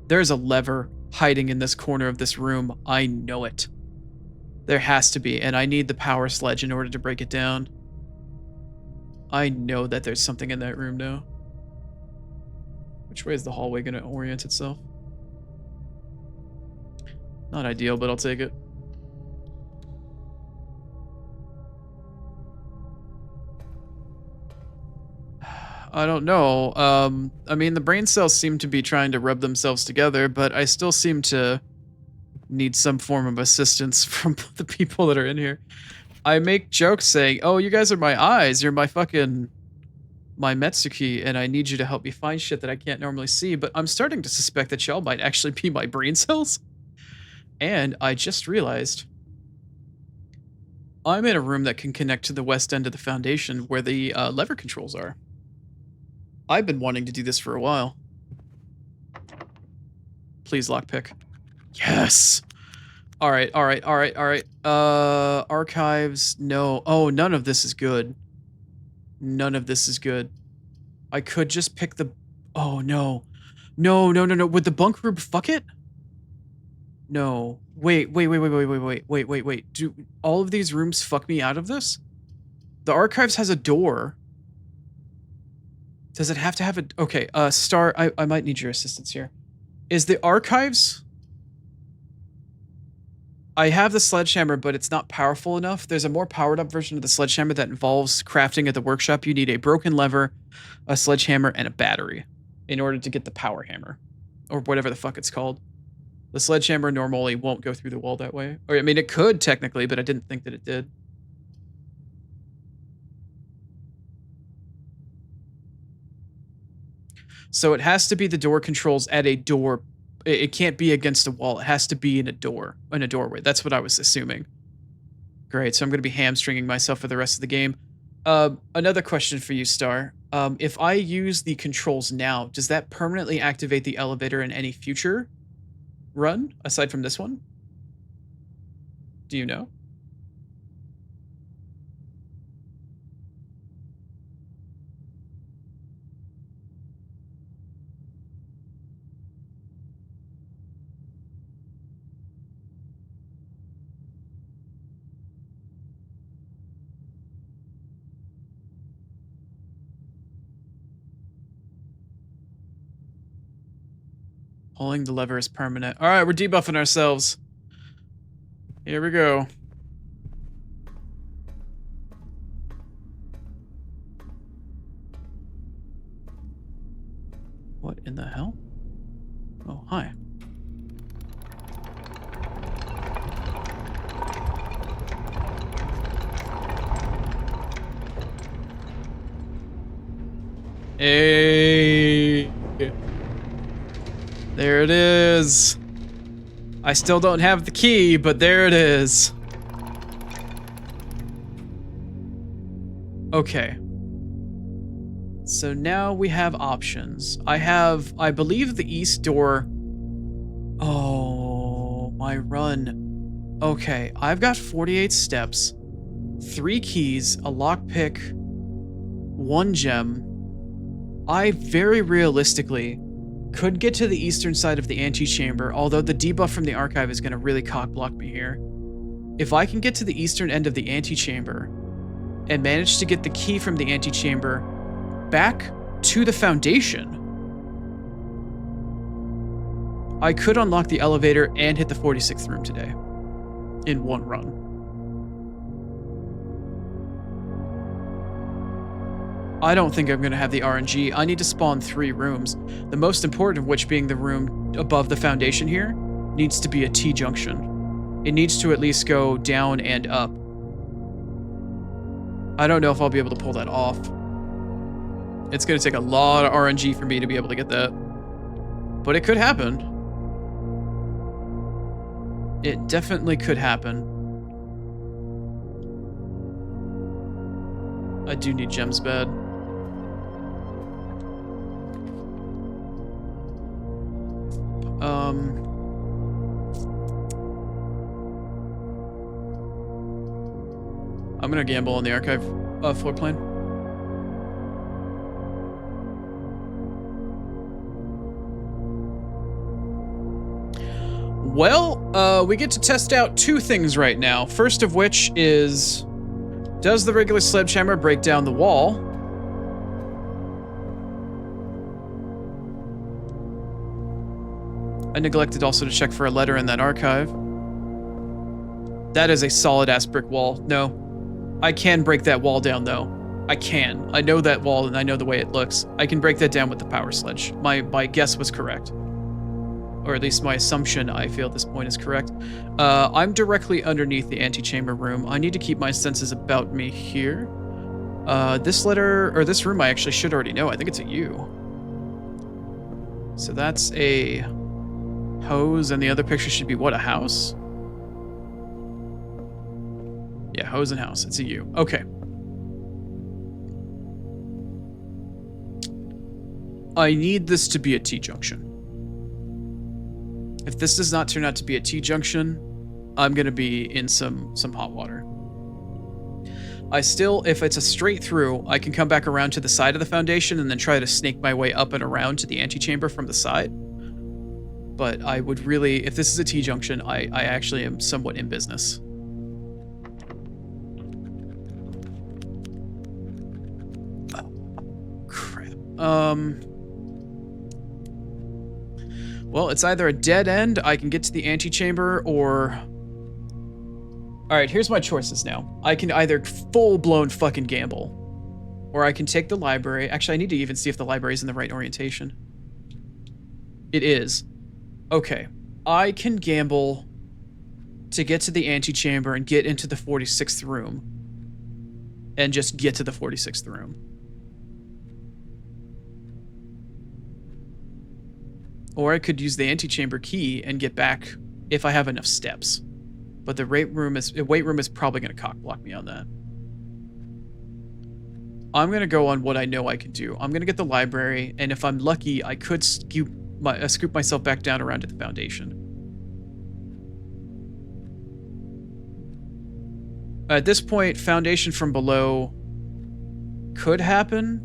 There's a lever hiding in this corner of this room. I know it. There has to be, and I need the power sledge in order to break it down. I know that there's something in that room now. Which way is the hallway going to orient itself? Not ideal, but I'll take it. I don't know. I mean, the brain cells seem to be trying to rub themselves together, but I still seem to need some form of assistance from the people that are in here. I make jokes saying, oh, you guys are my eyes. You're my Metsuki, and I need you to help me find shit that I can't normally see. But I'm starting to suspect that y'all might actually be my brain cells. And I just realized I'm in a room that can connect to the west end of the foundation where the lever controls are. I've been wanting to do this for a while. Please lockpick. Yes! Alright. Archives, no. Oh, none of this is good. None of this is good. I could just pick the... Oh, no. No. Would the bunk room fuck it? No. Wait. Do all of these rooms fuck me out of this? The archives has a door. Does it have to have a... Okay, Star, I might need your assistance here. Is the archives... I have the sledgehammer, but it's not powerful enough. There's a more powered up version of the sledgehammer that involves crafting at the workshop. You need a broken lever, a sledgehammer, and a battery in order to get the power hammer. Or whatever the fuck it's called. The sledgehammer normally won't go through the wall that way. Or, I mean, it could technically, but I didn't think that it did. So it has to be the door controls at a door. It can't be against a wall. It has to be in a doorway. That's what I was assuming. Great, so I'm going to be hamstringing myself for the rest of the game. Another question for you, Star. If I use the controls now, does that permanently activate the elevator in any future run, aside from this one? Do you know? Pulling the lever is permanent. All right, we're debuffing ourselves. Here we go. What in the hell? Oh, hi. Hey. There it is. I still don't have the key, but there it is. Okay. So now we have options. I believe the east door. Oh, my run. Okay, I've got 48 steps, 3 keys, a lockpick, 1 gem. I very realistically could get to the eastern side of the antechamber, although the debuff from the archive is going to really cockblock me here. If I can get to the eastern end of the antechamber and manage to get the key from the antechamber back to the foundation, I could unlock the elevator and hit the 46th room today in 1 run. I don't think I'm going to have the RNG. I need to spawn 3 rooms, the most important of which being the room above the foundation here needs to be a T-junction. It needs to at least go down and up. I don't know if I'll be able to pull that off. It's going to take a lot of RNG for me to be able to get that. But it could happen. It definitely could happen. I do need gems bad. I'm gonna gamble on the archive floor plan. Well, we get to test out 2 things right now. First of which is, does the regular sledgehammer break down the wall? I neglected also to check for a letter in that archive. That is a solid-ass brick wall. No. I can break that wall down, though. I can. I know that wall, and I know the way it looks. I can break that down with the power sledge. My guess was correct. Or at least my assumption, I feel at this point, is correct. I'm directly underneath the antechamber room. I need to keep my senses about me here. This letter, or this room I actually should already know. I think it's a U. So that's a Hose, and the other picture should be what, a house? Yeah, hose and house. It's a U. Okay. I need this to be a T-junction. If this does not turn out to be a T-junction, I'm going to be in some hot water. If it's a straight through, I can come back around to the side of the foundation and then try to snake my way up and around to the antechamber from the side. But I would really, if this is a T-junction, I actually am somewhat in business. Oh, crap. Well, it's either a dead end, I can get to the antechamber, or... Alright, here's my choices now. I can either full-blown fucking gamble, or I can take the library. Actually, I need to even see if the library is in the right orientation. It is. Okay. I can gamble to get to the antechamber and get into the 46th room. And just get to the 46th room. Or I could use the antechamber key and get back if I have enough steps. But the weight room is probably going to cock block me on that. I'm going to go on what I know I can do. I'm going to get the library, and if I'm lucky, I could scoop myself back down around to the foundation. At this point, foundation from below could happen.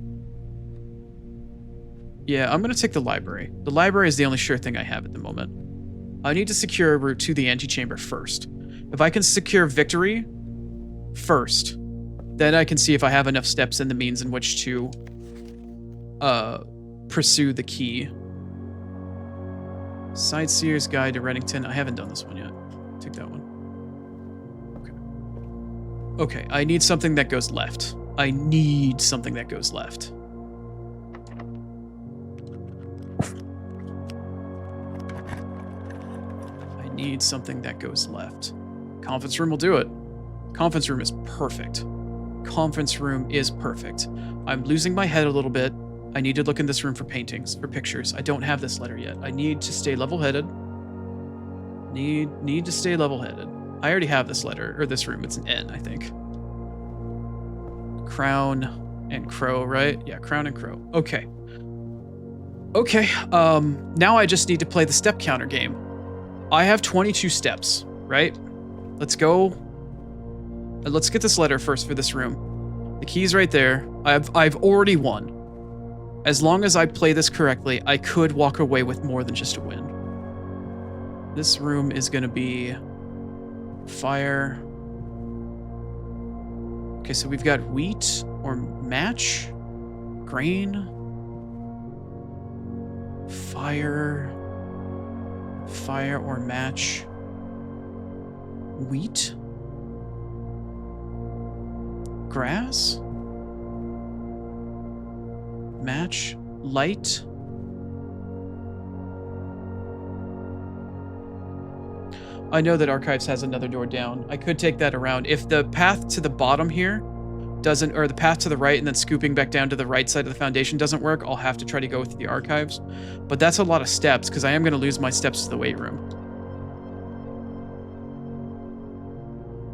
Yeah, I'm going to take the library. The library is the only sure thing I have at the moment. I need to secure a route to the antechamber first. If I can secure victory first, then I can see if I have enough steps and the means in which to pursue the key. Sightseer's Guide to Reddington. I haven't done this one yet. Take that one. Okay, I need something that goes left. I need something that goes left. I need something that goes left. Conference room will do it. Conference room is perfect. Conference room is perfect. I'm losing my head a little bit. I need to look in this room for paintings, for pictures. I don't have this letter yet. I need to stay level-headed. Need to stay level-headed. I already have this letter, or this room. It's an N, I think. Crown and Crow, right? Yeah, Crown and Crow. Okay. Okay, now I just need to play the step counter game. I have 22 steps, right? Let's go. Let's get this letter first for this room. The key's right there. I've already won. As long as I play this correctly, I could walk away with more than just a win. This room is going to be fire. Okay, so we've got wheat or match, grain, fire or match, wheat, grass, match, light. I know that Archives has another door down. I could take that around. If the path to the bottom here doesn't, or the path to the right and then scooping back down to the right side of the foundation doesn't work, I'll have to try to go with the Archives. But that's a lot of steps, because I am going to lose my steps to the weight room.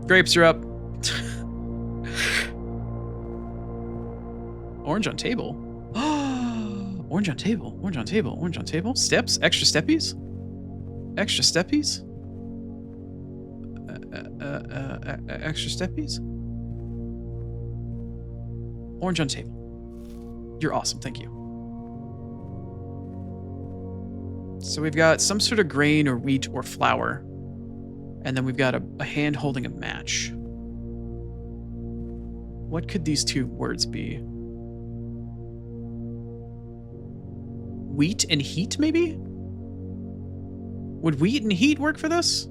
Grapes, you're up. Orange on table. Orange on table. Orange on table. Orange on table. Steps. Extra steppies. Extra steppies. Extra steppies. Orange on table. You're awesome. Thank you. So we've got some sort of grain or wheat or flour. And then we've got a hand holding a match. What could these two words be? Wheat and heat, maybe? Would wheat and heat work for this?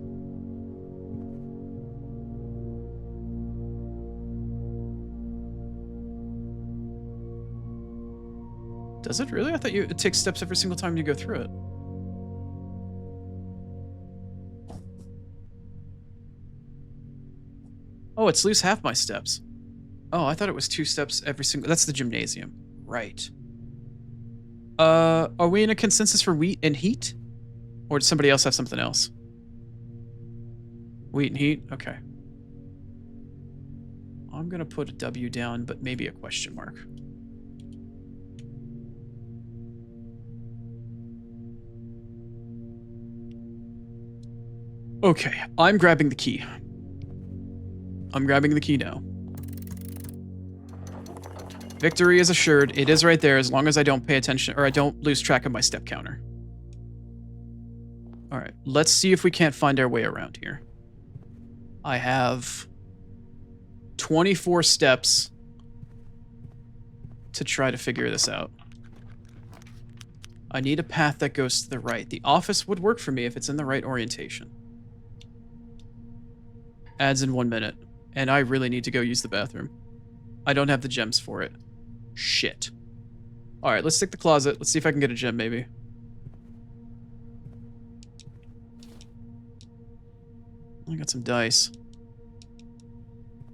Does it really? I thought it takes steps every single time you go through it. Oh, it's lose half my steps. Oh, I thought it was 2 steps every single... That's the gymnasium. Right. Are we in a consensus for wheat and heat? Or does somebody else have something else? Wheat and heat? Okay. I'm going to put a W down, but maybe a question mark. Okay, I'm grabbing the key. I'm grabbing the key now. Victory is assured. It is right there as long as I don't pay attention or I don't lose track of my step counter. All right, let's see if we can't find our way around here. I have 24 steps to try to figure this out. I need a path that goes to the right. The office would work for me if it's in the right orientation. Adds in 1 minute. And I really need to go use the bathroom. I don't have the gems for it. Shit. Alright, let's stick the closet. Let's see if I can get a gem, maybe. I got some dice.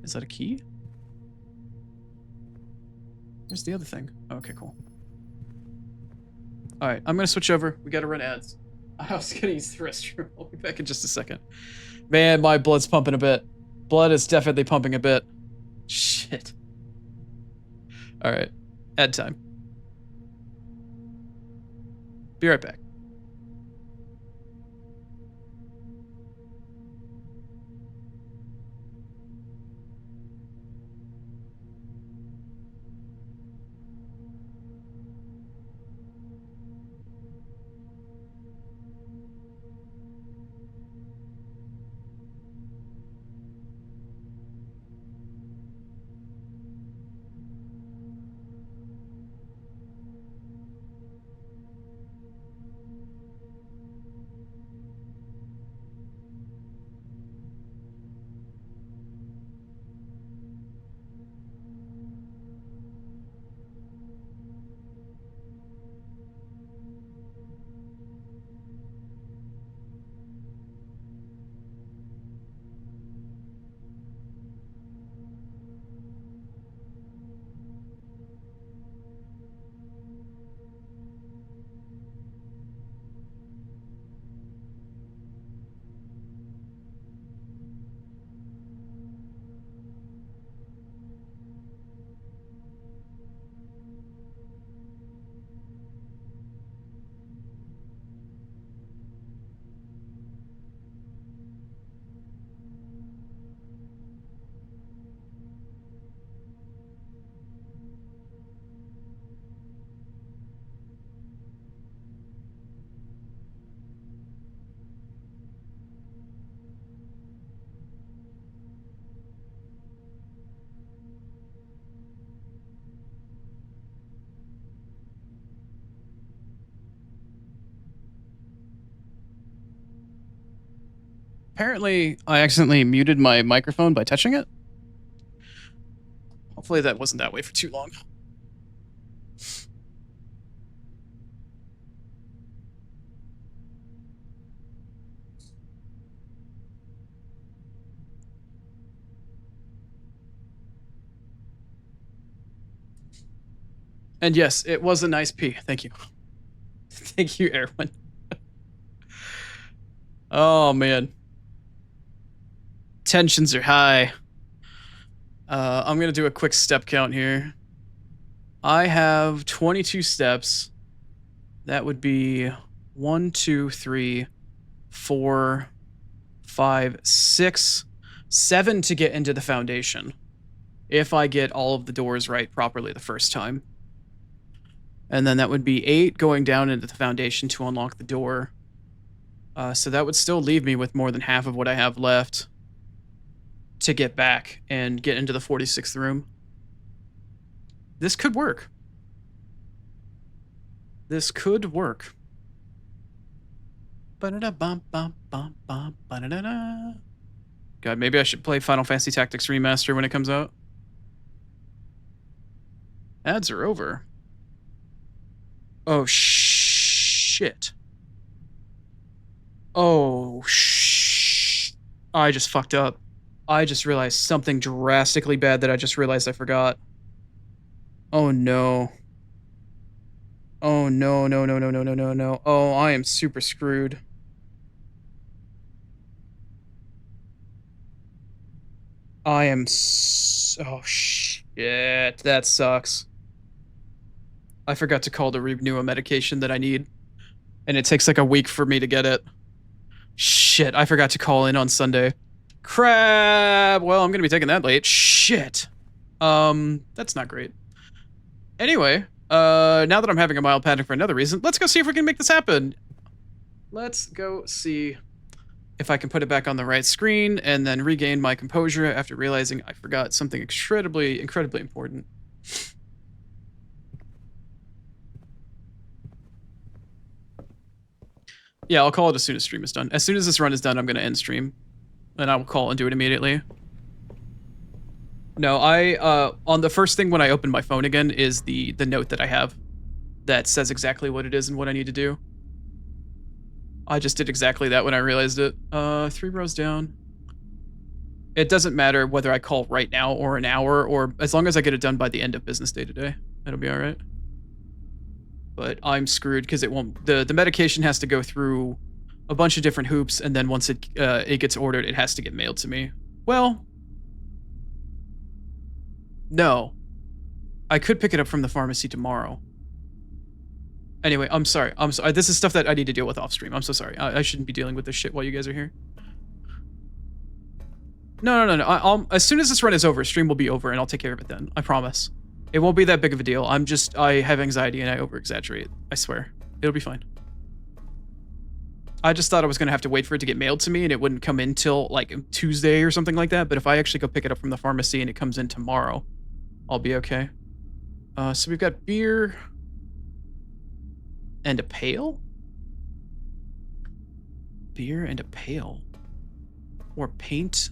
Is that a key? Where's the other thing? Okay, cool. Alright, I'm gonna switch over. We gotta run ads. I was gonna use the restroom. I'll be back in just a second. Man, my blood's pumping a bit. Blood is definitely pumping a bit. Shit. Alright. Ad time. Be right back. Apparently, I accidentally muted my microphone by touching it. Hopefully that wasn't that way for too long. And yes, it was a nice pee. Thank you. Thank you, Erwin. Oh, man. Tensions are high. I'm going to do a quick step count here. I have 22 steps. That would be 1, 2, 3, 4, 5, 6, 7 to get into the foundation. If I get all of the doors right properly the first time. And then that would be 8 going down into the foundation to unlock the door. So that would still leave me with more than half of what I have left to get back and get into the 46th room. This could work. This could work. God, maybe I should play Final Fantasy Tactics Remaster when it comes out. Ads are over. Oh, shit. Oh, I just fucked up. I just realized something drastically bad that I just realized I forgot. Oh, no. Oh, no, no, no, no, no, no, no, no. Oh, I am super screwed. I am so shit. That sucks. I forgot to call to renew a medication that I need, and it takes like a week for me to get it. Shit, I forgot to call in on Sunday. Crap. Well, I'm gonna be taking that late. Shit. That's not great. Anyway, now that I'm having a mild panic for another reason, let's go see if we can make this happen. Let's go see if I can put it back on the right screen and then regain my composure after realizing I forgot something incredibly important. Yeah, I'll call it as soon as stream is done. As soon as this run is done, I'm going to end stream. And I will call and do it immediately. No, on the first thing when I open my phone again is the note that I have that says exactly what it is and what I need to do. I just did exactly that when I realized it. 3 rows down. It doesn't matter whether I call right now or an hour, or as long as I get it done by the end of business day today, it'll be all right. But I'm screwed because it won't. The medication has to go through a bunch of different hoops, and then once it gets ordered, it has to get mailed to me. Well, no, I could pick it up from the pharmacy tomorrow. Anyway, I'm sorry. This is stuff that I need to deal with off stream. I'm so sorry. I shouldn't be dealing with this shit while you guys are here. No. As soon as this run is over, stream will be over, and I'll take care of it then. I promise. It won't be that big of a deal. I have anxiety and I over-exaggerate. I swear. It'll be fine. I just thought I was going to have to wait for it to get mailed to me and it wouldn't come in till like Tuesday or something like that. But if I actually go pick it up from the pharmacy and it comes in tomorrow, I'll be okay. So we've got beer and a pail? Beer and a pail. Or paint.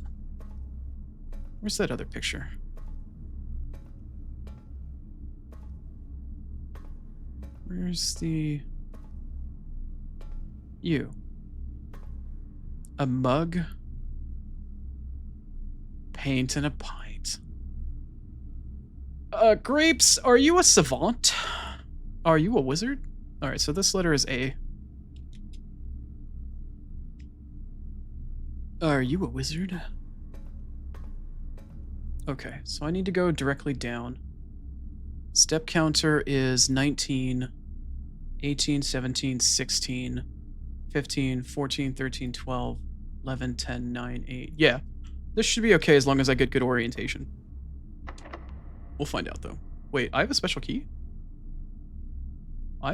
Where's that other picture? Where's the... You. A mug. Paint and a pint. Grapes, are you a savant? Are you a wizard? Alright, so this letter is A. Are you a wizard? Okay, so I need to go directly down. Step counter is 19, 18, 17, 16, 15, 14, 13, 12, 11, 10, 9, 8. Yeah, this should be okay as long as I get good orientation. We'll find out, though. Wait, I have a special key? I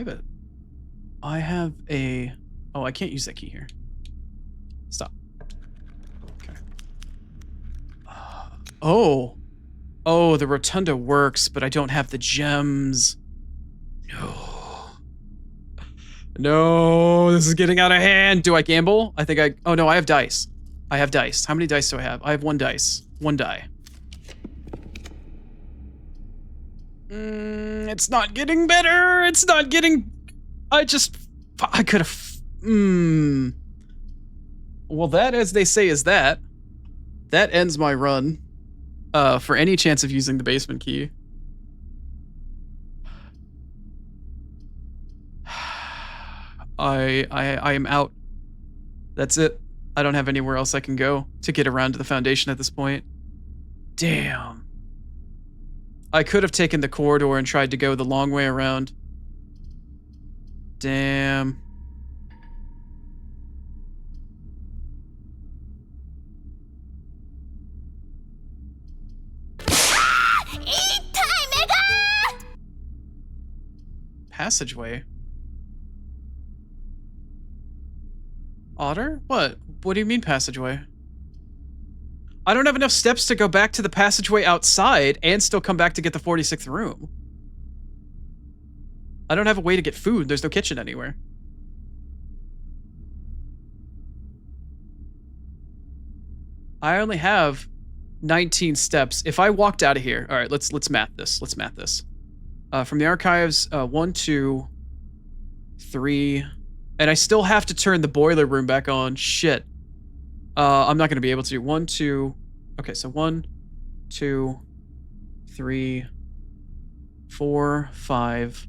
have a... Oh, I can't use that key here. Stop. Okay. Oh. Oh, the rotunda works, but I don't have the gems. No. No, this is getting out of hand. Do I gamble? I think I... Oh, no, I have dice. I have dice. How many dice do I have? I have 1 dice. 1 die. It's not getting better. It's not getting... I could have... Well, that, as they say, is that. That ends my run. For any chance of using the basement key. I am out. That's it. I don't have anywhere else I can go to get around to the foundation at this point. Damn. I could have taken the corridor and tried to go the long way around. Damn. Passageway? Otter? What? What do you mean passageway? I don't have enough steps to go back to the passageway outside and still come back to get the 46th room. I don't have a way to get food. There's no kitchen anywhere. I only have 19 steps. If I walked out of here... Alright, let's math this. Let's math this. From the archives, 1, 2, 3... And I still have to turn the boiler room back on. Shit. I'm not going to be able to. 1, 2... Okay, so 1, 2, 3, 4, 5,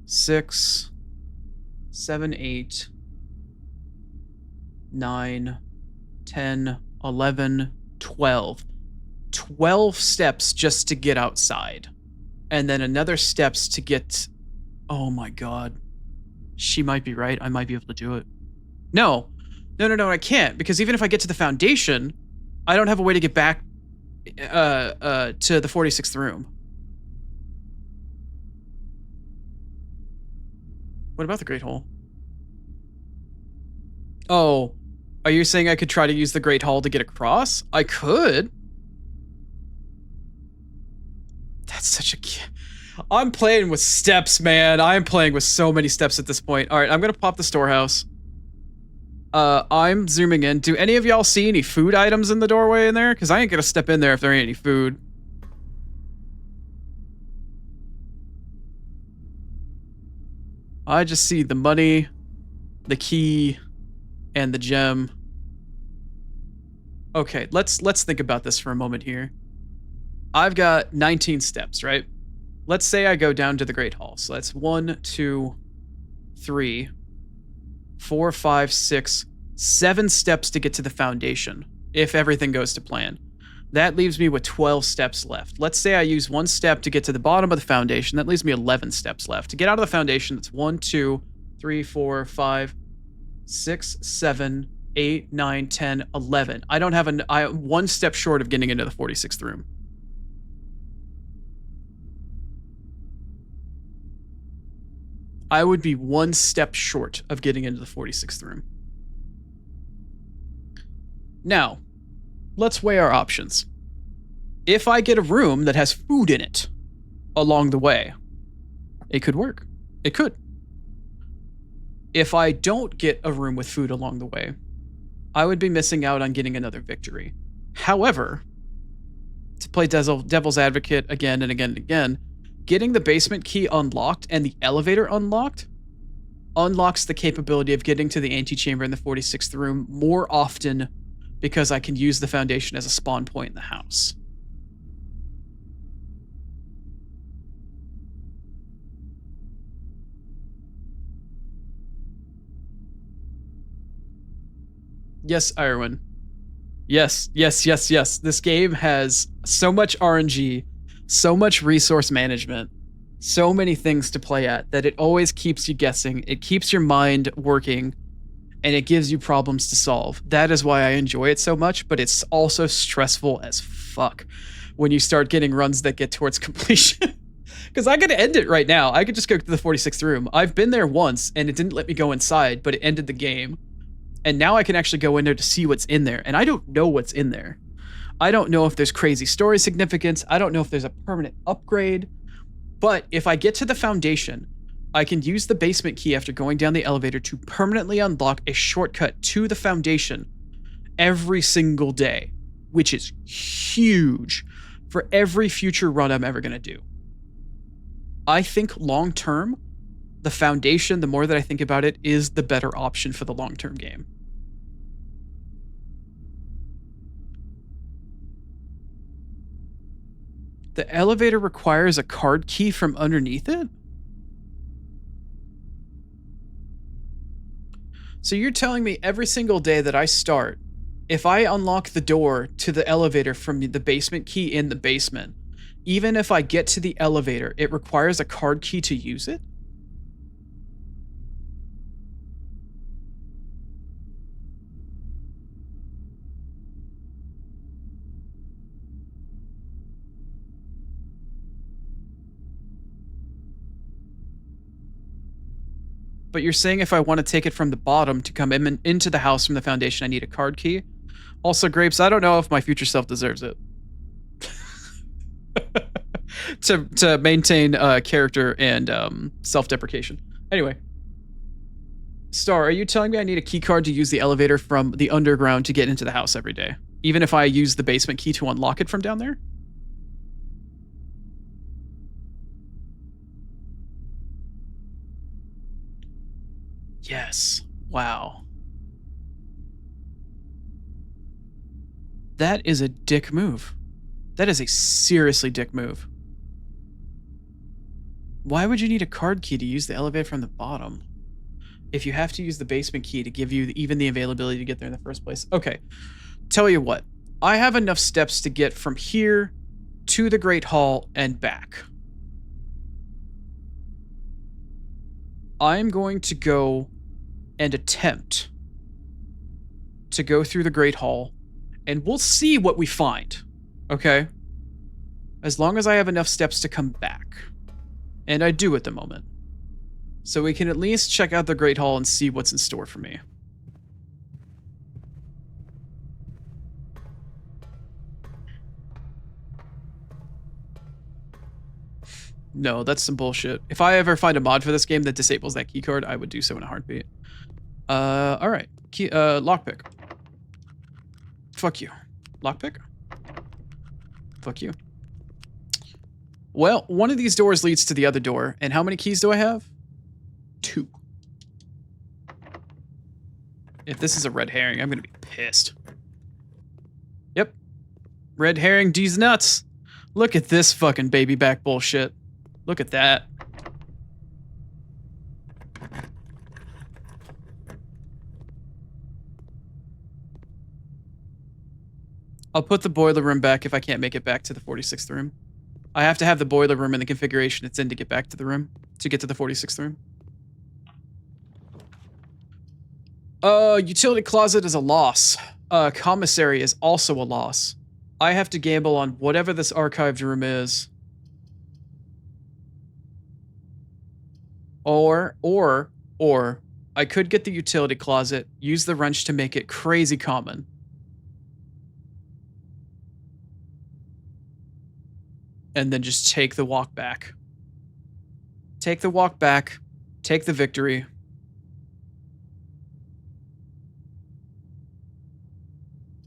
6, 7, 8, 9, 10, 11, 12. 12 steps just to get outside. And then another steps to get... Oh my god. She might be right. I might be able to do it. No. No, I can't. Because even if I get to the foundation, I don't have a way to get back to the 46th room. What about the Great Hall? Oh, are you saying I could try to use the Great Hall to get across? I could. That's such a... I'm playing with steps, man. I'm playing with so many steps at this point. All right, I'm gonna pop the storehouse. I'm zooming in. Do any of y'all see any food items in the doorway in there? Because I ain't gonna step in there if there ain't any food. I just see the money, the key, and the gem. Okay, let's think about this for a moment here. I've got 19 steps, right? Let's say I go down to the Great Hall. So that's 1, 2, 3, 4, 5, 6, 7 steps to get to the foundation, if everything goes to plan. That leaves me with 12 steps left. Let's say I use 1 step to get to the bottom of the foundation. That leaves me 11 steps left. To get out of the foundation, that's 1, 2, 3, 4, 5, 6, 7, 8, 9, 10, 11. I don't have I'm 1 step short of getting into the 46th room. I would be 1 step short of getting into the 46th room. Now, let's weigh our options. If I get a room that has food in it along the way, it could work. It could. If I don't get a room with food along the way, I would be missing out on getting another victory. However, to play devil's advocate again and again and again, getting the basement key unlocked and the elevator unlocked unlocks the capability of getting to the antechamber in the 46th room more often because I can use the foundation as a spawn point in the house. Yes, Irwin. Yes. This game has so much RNG, so much resource management, so many things to play at that it always keeps you guessing. It keeps your mind working, and it gives you problems to solve. That is why I enjoy it so much, but it's also stressful as fuck when you start getting runs that get towards completion. Because I could end it right now. I could just go to the 46th room. I've been there once, and it didn't let me go inside, but it ended the game. And now I can actually go in there to see what's in there, and I don't know what's in there. I don't know if there's crazy story significance. I don't know if there's a permanent upgrade. But if I get to the foundation, I can use the basement key after going down the elevator to permanently unlock a shortcut to the foundation every single day, which is huge for every future run I'm ever going to do. I think long term, the foundation, the more that I think about it, is the better option for the long-term game. The elevator requires a card key from underneath it? So you're telling me every single day that I start, if I unlock the door to the elevator from the basement key in the basement, even if I get to the elevator, it requires a card key to use it? But you're saying if I want to take it from the bottom to come into the house from the foundation, I need a card key? Also, Grapes, I don't know if my future self deserves it. to maintain character and self-deprecation. Anyway. Star, are you telling me I need a key card to use the elevator from the underground to get into the house every day? Even if I use the basement key to unlock it from down there? Yes. Wow. That is a dick move. That is a seriously dick move. Why would you need a card key to use the elevator from the bottom? If you have to use the basement key to give you even the availability to get there in the first place. Okay. Tell you what. I have enough steps to get from here to the Great Hall and back. I'm going to go and attempt to go through the Great Hall, and we'll see what we find, okay? As long as I have enough steps to come back. And I do at the moment. So we can at least check out the Great Hall and see what's in store for me. No, that's some bullshit. If I ever find a mod for this game that disables that keycard, I would do so in a heartbeat. Alright. Lockpick. Fuck you. Lockpick? Fuck you. Well, one of these doors leads to the other door, and how many keys do I have? 2. If this is a red herring, I'm gonna be pissed. Yep. Red herring D's nuts. Look at this fucking baby back bullshit. Look at that. I'll put the boiler room back if I can't make it back to the 46th room. I have to have the boiler room in the configuration it's in to get back to the room, to get to the 46th room. Utility closet is a loss. Commissary is also a loss. I have to gamble on whatever this archived room is. Or, I could get the utility closet, use the wrench to make it crazy common. And then just take the walk back. Take the walk back. Take the victory.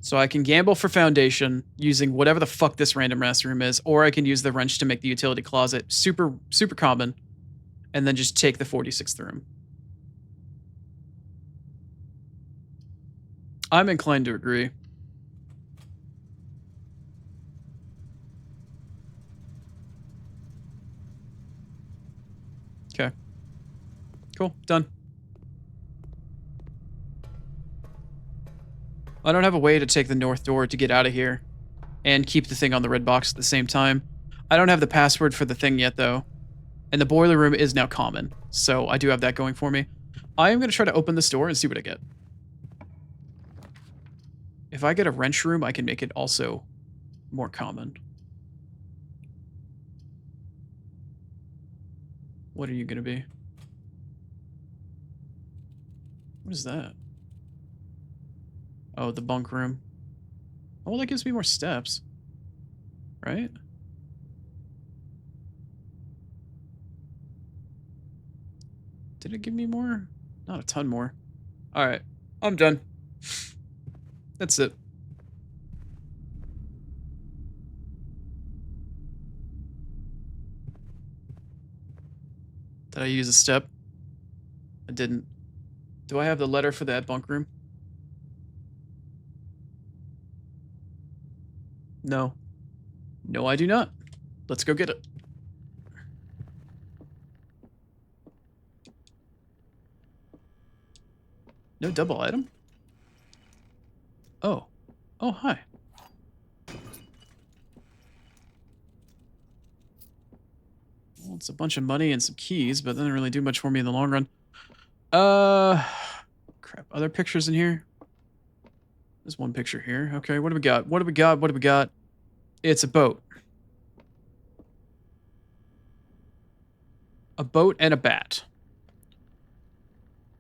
So I can gamble for foundation using whatever the fuck this random ass room is, or I can use the wrench to make the utility closet super common, and then just take the 46th room. I'm inclined to agree. Okay. Cool. Done. I don't have a way to take the north door to get out of here and keep the thing on the red box at the same time. I don't have the password for the thing yet, though. And the boiler room is now common, so I do have that going for me. I am going to try to open this door and see what I get. If I get a wrench room, I can make it also more common. What are you going to be? What is that? Oh, the bunk room. Oh, well, that gives me more steps. Right? Did it give me more? Not a ton more. Alright. I'm done. That's it. Did I use a step? I didn't. Do I have the letter for that bunk room? No. No, I do not. Let's go get it. No double item? Oh. Oh, hi. Well, it's a bunch of money and some keys, but that doesn't really do much for me in the long run. Crap. Other pictures in here? There's one picture here. Okay, what do we got? What do we got? What do we got? It's a boat. A boat and a bat.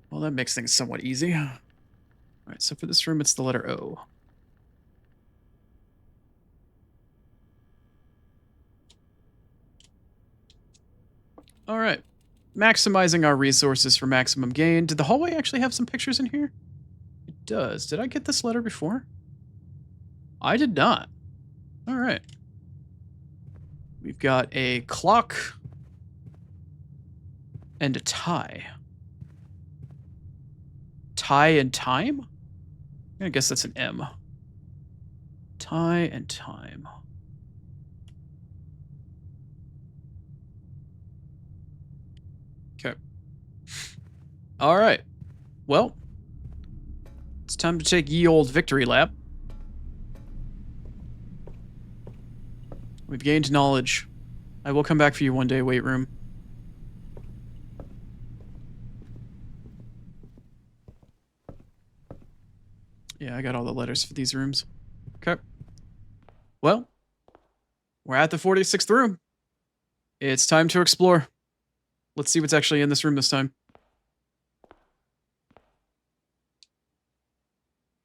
Well, that makes things somewhat easy. Alright, so for this room, it's the letter O. Alright. Maximizing our resources for maximum gain. Did the hallway actually have some pictures in here? It does. Did I get this letter before? I did not. Alright. We've got a clock and a tie. Tie and time? I guess that's an M. Tie and time. Okay. Alright. Well, it's time to take ye old victory lap. We've gained knowledge. I will come back for you one day, weight room. Yeah, I got all the letters for these rooms. Okay. Well, we're at the 46th room. It's time to explore. Let's see what's actually in this room this time.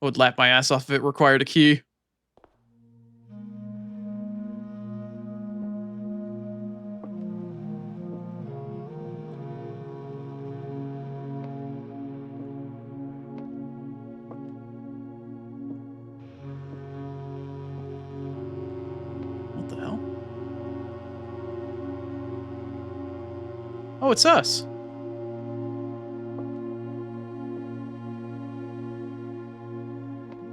I would lap my ass off if it required a key. What the hell? Oh, it's us.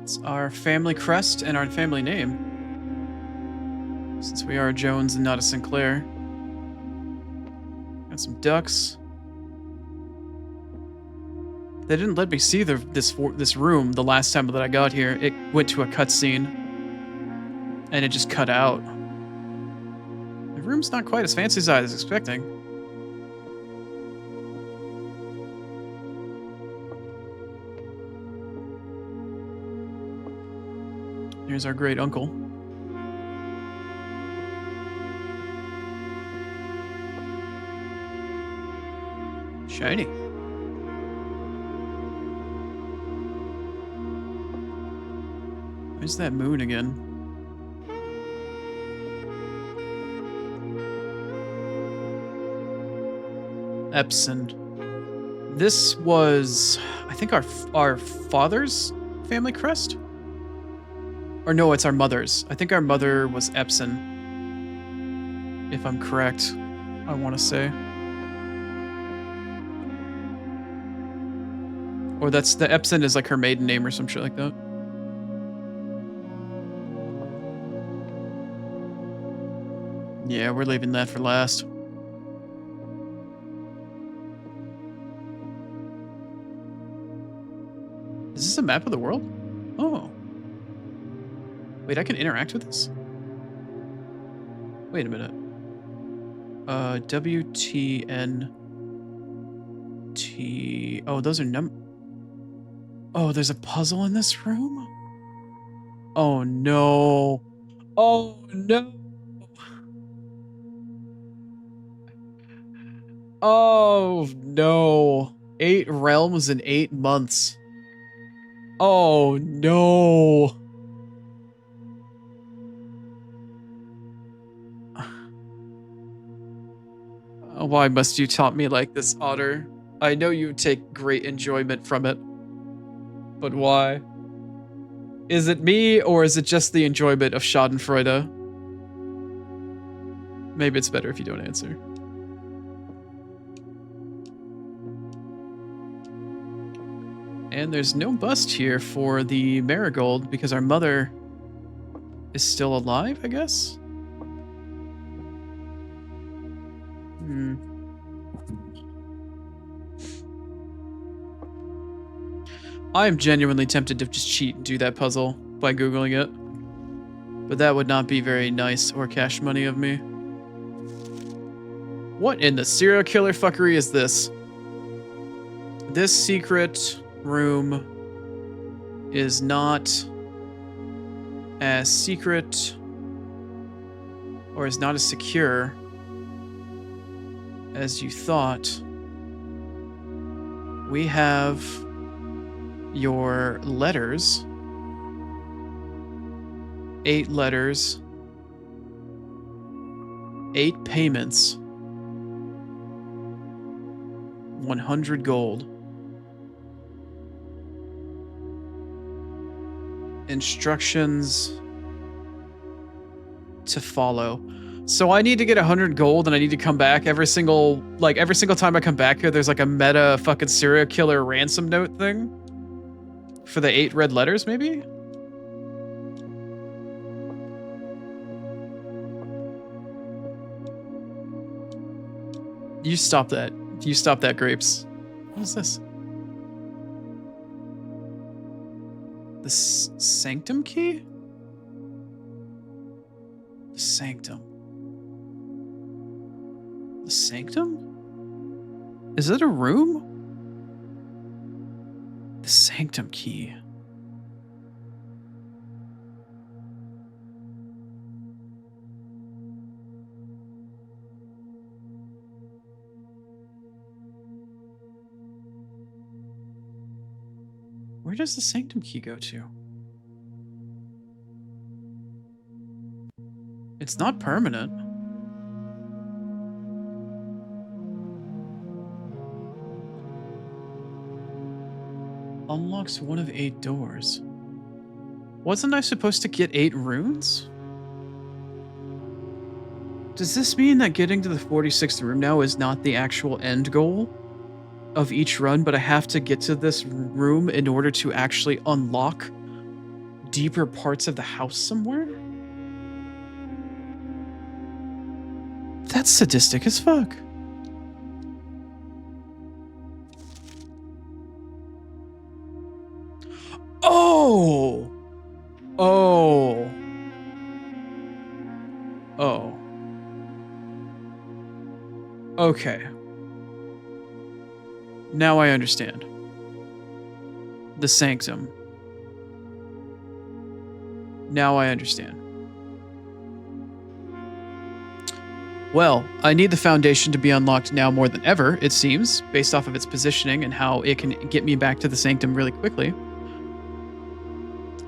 It's our family crest and our family name. Since we are Jones and not a Sinclair. Got some ducks. They didn't let me see this room the last time that I got here. It went to a cutscene, and it just cut out. The room's not quite as fancy as I was expecting. Here's our great uncle. Shiny. Where's that moon again? Epson. This was, I think, our father's family crest? Or no, it's our mother's. I think our mother was Epson. If I'm correct, I want to say. Or that's the Epson is like her maiden name or some shit like that. Yeah, we're leaving that for last. Is this a map of the world? Oh. Wait, I can interact with this? Wait a minute. WTN T. Oh, those are Oh, there's a puzzle in this room? Oh no. Oh no. Oh no. 8 realms in 8 months. Oh no. Why must you taunt me like this, Otter? I know you take great enjoyment from it. But why? Is it me, or is it just the enjoyment of Schadenfreude? Maybe it's better if you don't answer. And there's no bust here for the marigold because our mother is still alive, I guess? I am genuinely tempted to just cheat and do that puzzle by Googling it. But that would not be very nice or cash money of me. What in the serial killer fuckery is this? This secret room is not as secret or is not as secure as you thought. We have your letters. 8 letters. 8 payments. 100 gold. Instructions to follow. So I need to get 100 gold and I need to come back every single time I come back here, there's like a meta fucking serial killer ransom note thing. For the 8 red letters, maybe? You stop that. You stop that, Grapes. What is this? The Sanctum key? sanctum. The sanctum? Is it a room? The sanctum key. Where does the sanctum key go to? It's not permanent. Unlocks one of 8 doors. Wasn't I supposed to get 8 runes? Does this mean that getting to the 46th room now is not the actual end goal of each run, but I have to get to this room in order to actually unlock deeper parts of the house somewhere? That's sadistic as fuck. Oh! Oh. Oh. Okay. Now I understand. The sanctum. Now I understand. Well, I need the foundation to be unlocked now more than ever, it seems, based off of its positioning and how it can get me back to the sanctum really quickly.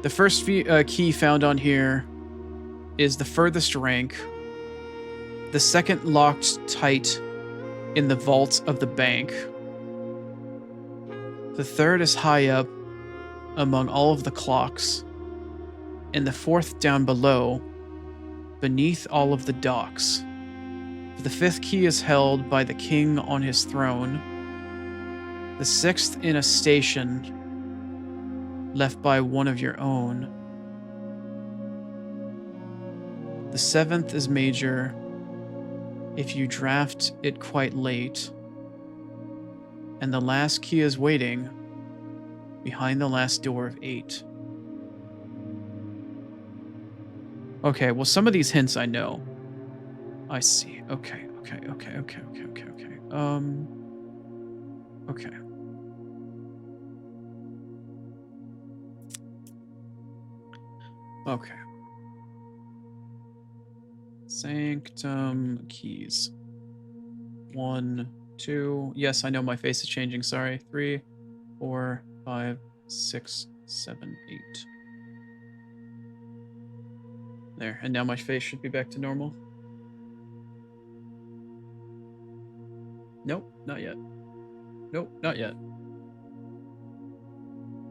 The first key found on here is the furthest rank. The second locked tight in the vault of the bank. The third is high up among all of the clocks. And the fourth down below, beneath all of the docks. The fifth key is held by the king on his throne. The sixth in a station left by one of your own. The seventh is major if you draft it quite late. And the last key is waiting behind the last door of 8. Okay, well, some of these hints I know. I see. Okay. Okay. Okay. Sanctum keys. 1, 2. Yes, I know my face is changing. Sorry. 3, 4, 5, 6, 7, 8. There. And now my face should be back to normal. Nope, not yet. Nope, not yet.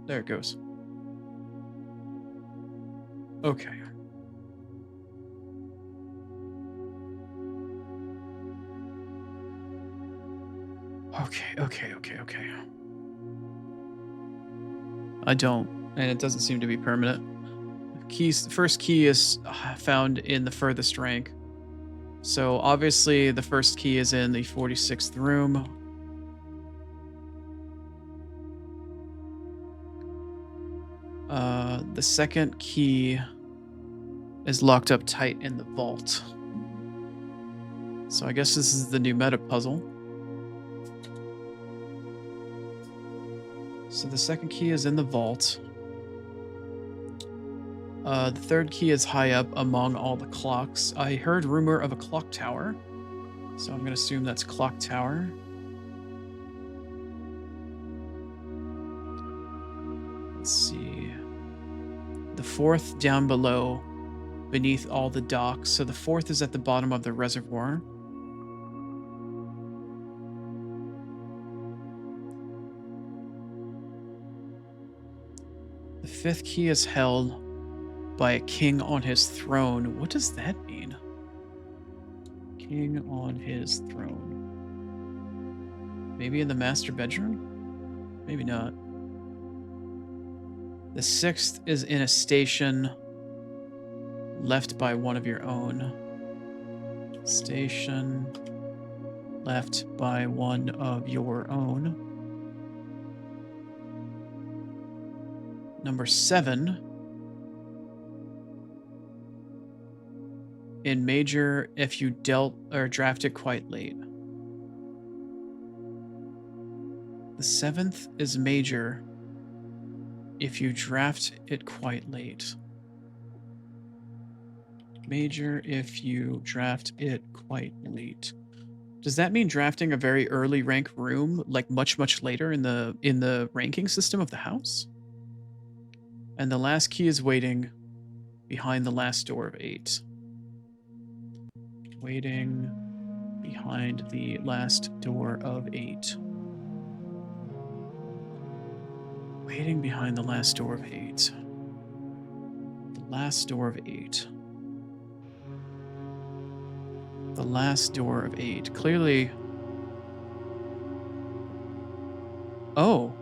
There it goes. Okay. Okay. I don't, and it doesn't seem to be permanent. First key is found in the furthest rank. So obviously the first key is in the 46th room. The second key is locked up tight in the vault. So I guess this is the new meta puzzle. So the second key is in the vault. The third key is high up among all the clocks. I heard rumor of a clock tower, so I'm going to assume that's clock tower. Let's see. The fourth down below, beneath all the docks. So the fourth is at the bottom of the reservoir. The fifth key is held by a king on his throne. What does that mean? King on his throne. Maybe in the master bedroom? Maybe not. The sixth is in a station left by one of your own. Station left by one of your own. Number 7 in major if you dealt or drafted quite late. The 7th is major if you draft it quite late. Major if you draft it quite late. Does that mean drafting a very early rank room, like much later in the ranking system of the house? And the last key is waiting behind the last door of 8. Waiting behind the last door of 8. Waiting behind the last door of 8. The last door of 8. The last door of 8. Clearly. Oh.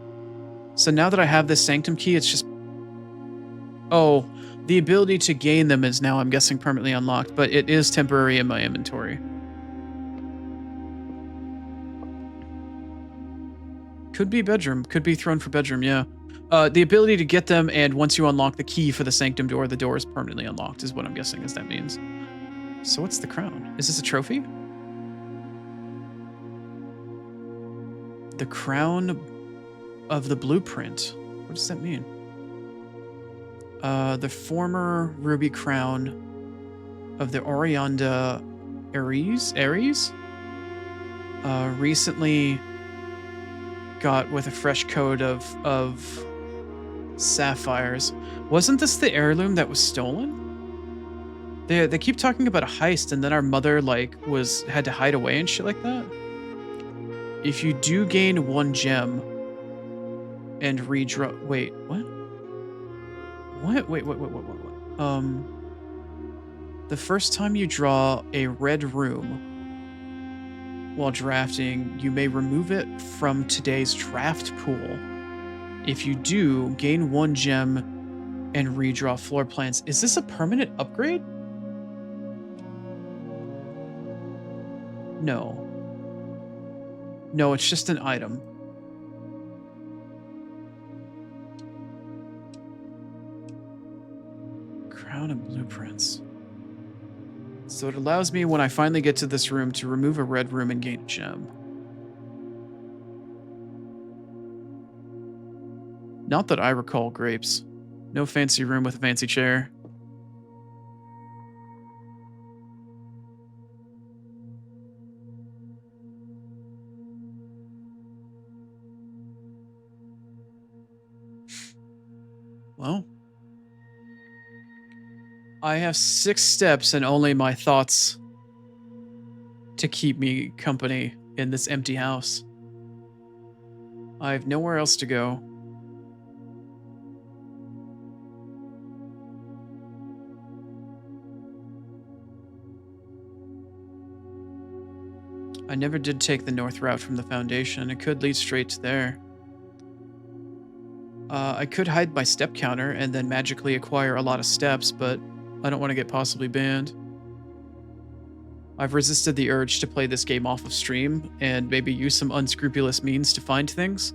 So now that I have this sanctum key, it's just. Oh, the ability to gain them is now, I'm guessing, permanently unlocked, but it is temporary in my inventory. Could be bedroom. Could be thrown for bedroom, yeah. The ability to get them, and once you unlock the key for the sanctum door, the door is permanently unlocked, is what I'm guessing as that means. So what's the crown? Is this a trophy? The crown of the blueprint. What does that mean? The former ruby crown of the Orianda Ares? Recently got with a fresh coat of sapphires. Wasn't this the heirloom that was stolen? They keep talking about a heist, and then our mother had to hide away and shit like that. If you do gain 1 gem and redraw, wait, what? What? Wait. The first time you draw a red room while drafting, you may remove it from today's draft pool. If you do, gain 1 gem and redraw floor plans. Is this a permanent upgrade? No. No, it's just an item. Crown and blueprints. So it allows me, when I finally get to this room, to remove a red room and gain a gem. Not that I recall, grapes. No fancy room with a fancy chair. Well, I have 6 steps and only my thoughts to keep me company in this empty house. I have nowhere else to go. I never did take the north route from the Foundation. It could lead straight to there. I could hide my step counter and then magically acquire a lot of steps, but I don't want to get possibly banned. I've resisted the urge to play this game off of stream and maybe use some unscrupulous means to find things.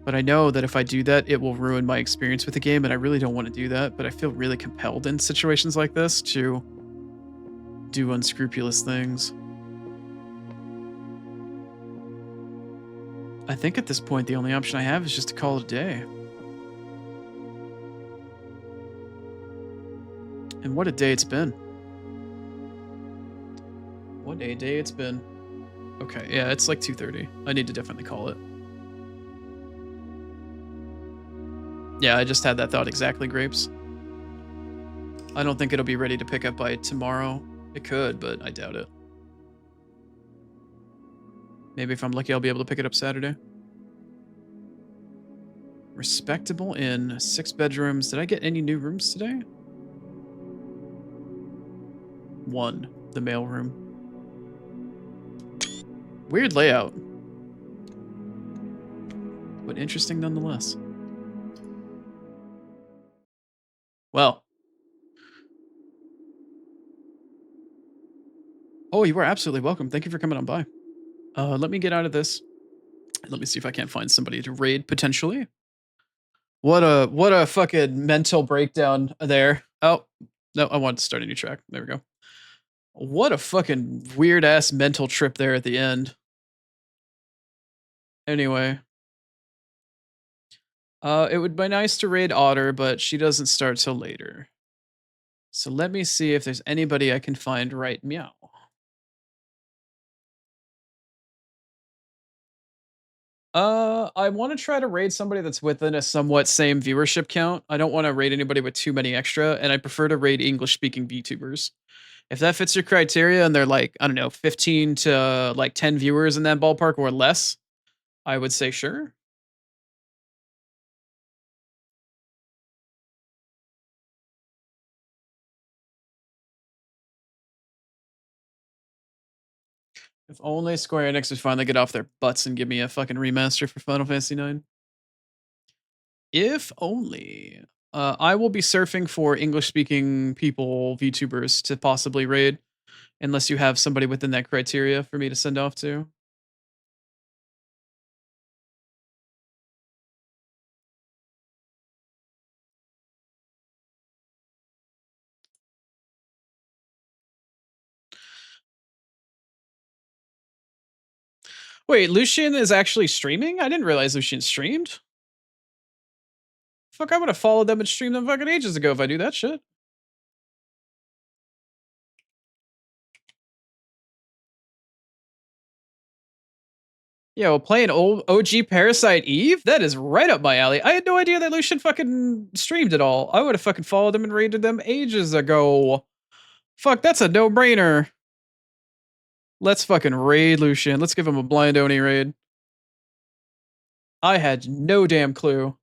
But I know that if I do that, it will ruin my experience with the game, and I really don't want to do that, but I feel really compelled in situations like this to do unscrupulous things. I think at this point, the only option I have is just to call it a day. And what a day it's been. What a day it's been. Okay, yeah, it's like 2:30. I need to definitely call it. Yeah, I just had that thought exactly, Grapes. I don't think it'll be ready to pick up by tomorrow. It could, but I doubt it. Maybe if I'm lucky, I'll be able to pick it up Saturday. Respectable inn, 6 bedrooms. Did I get any new rooms today? 1, the mail room. Weird layout, but interesting nonetheless. Well. Oh, you are absolutely welcome. Thank you for coming on by. Let me get out of this. Let me see if I can't find somebody to raid potentially. What a fucking mental breakdown there. Oh, no, I wanted to start a new track. There we go. What a fucking weird ass mental trip there at the end. Anyway, it would be nice to raid Otter, but she doesn't start till later. So let me see if there's anybody I can find right meow. I want to try to raid somebody that's within a somewhat same viewership count. I don't want to raid anybody with too many extra, and I prefer to raid English speaking VTubers. If that fits your criteria and they're like, I don't know, 15 to like 10 viewers in that ballpark or less, I would say sure. If only Square Enix would finally get off their butts and give me a fucking remaster for Final Fantasy IX. If only. I will be surfing for English speaking people, VTubers, to possibly raid, unless you have somebody within that criteria for me to send off to. Wait, Lucian is actually streaming? I didn't realize Lucian streamed. Fuck, I would have followed them and streamed them fucking ages ago if I knew that shit. Yo, playing old OG Parasite Eve? That is right up my alley. I had no idea that Lucian fucking streamed at all. I would have fucking followed them and raided them ages ago. Fuck, that's a no-brainer. Let's fucking raid Lucian. Let's give him a blind Oni raid. I had no damn clue.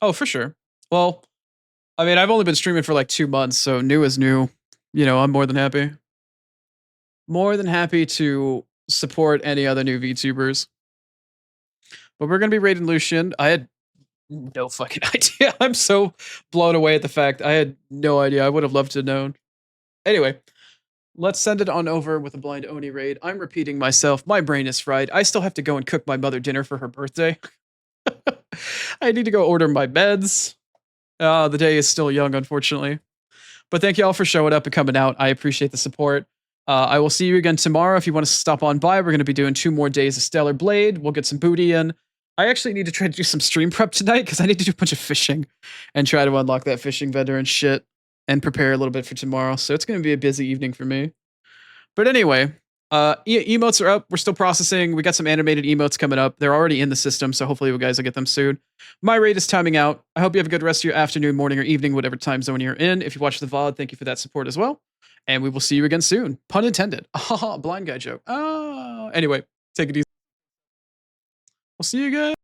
Oh, for sure. Well, I mean, I've only been streaming for like 2 months, so new is new. You know, I'm more than happy. More than happy to support any other new VTubers. But we're gonna be raiding Lucian. I had no fucking idea. I'm so blown away at the fact I had no idea. I would have loved to have known. Anyway, let's send it on over with a blind Oni raid. I'm repeating myself. My brain is fried. I still have to go and cook my mother dinner for her birthday. I need to go order my meds. The day is still young, unfortunately. But thank you all for showing up and coming out. I appreciate the support. I will see you again tomorrow. If you want to stop on by, we're going to be doing 2 more days of Stellar Blade. We'll get some booty in. I actually need to try to do some stream prep tonight because I need to do a bunch of fishing and try to unlock that fishing vendor and shit and prepare a little bit for tomorrow. So it's going to be a busy evening for me. But anyway, emotes are up. We're still processing. We got some animated emotes coming up. They're already in the system, so hopefully you guys will get them soon. My raid is timing out. I hope you have a good rest of your afternoon, morning, or evening, whatever time zone you're in. If you watch the VOD, thank you for that support as well. And we will see you again soon. Pun intended. Blind guy joke. Anyway, take it easy. We'll see you guys.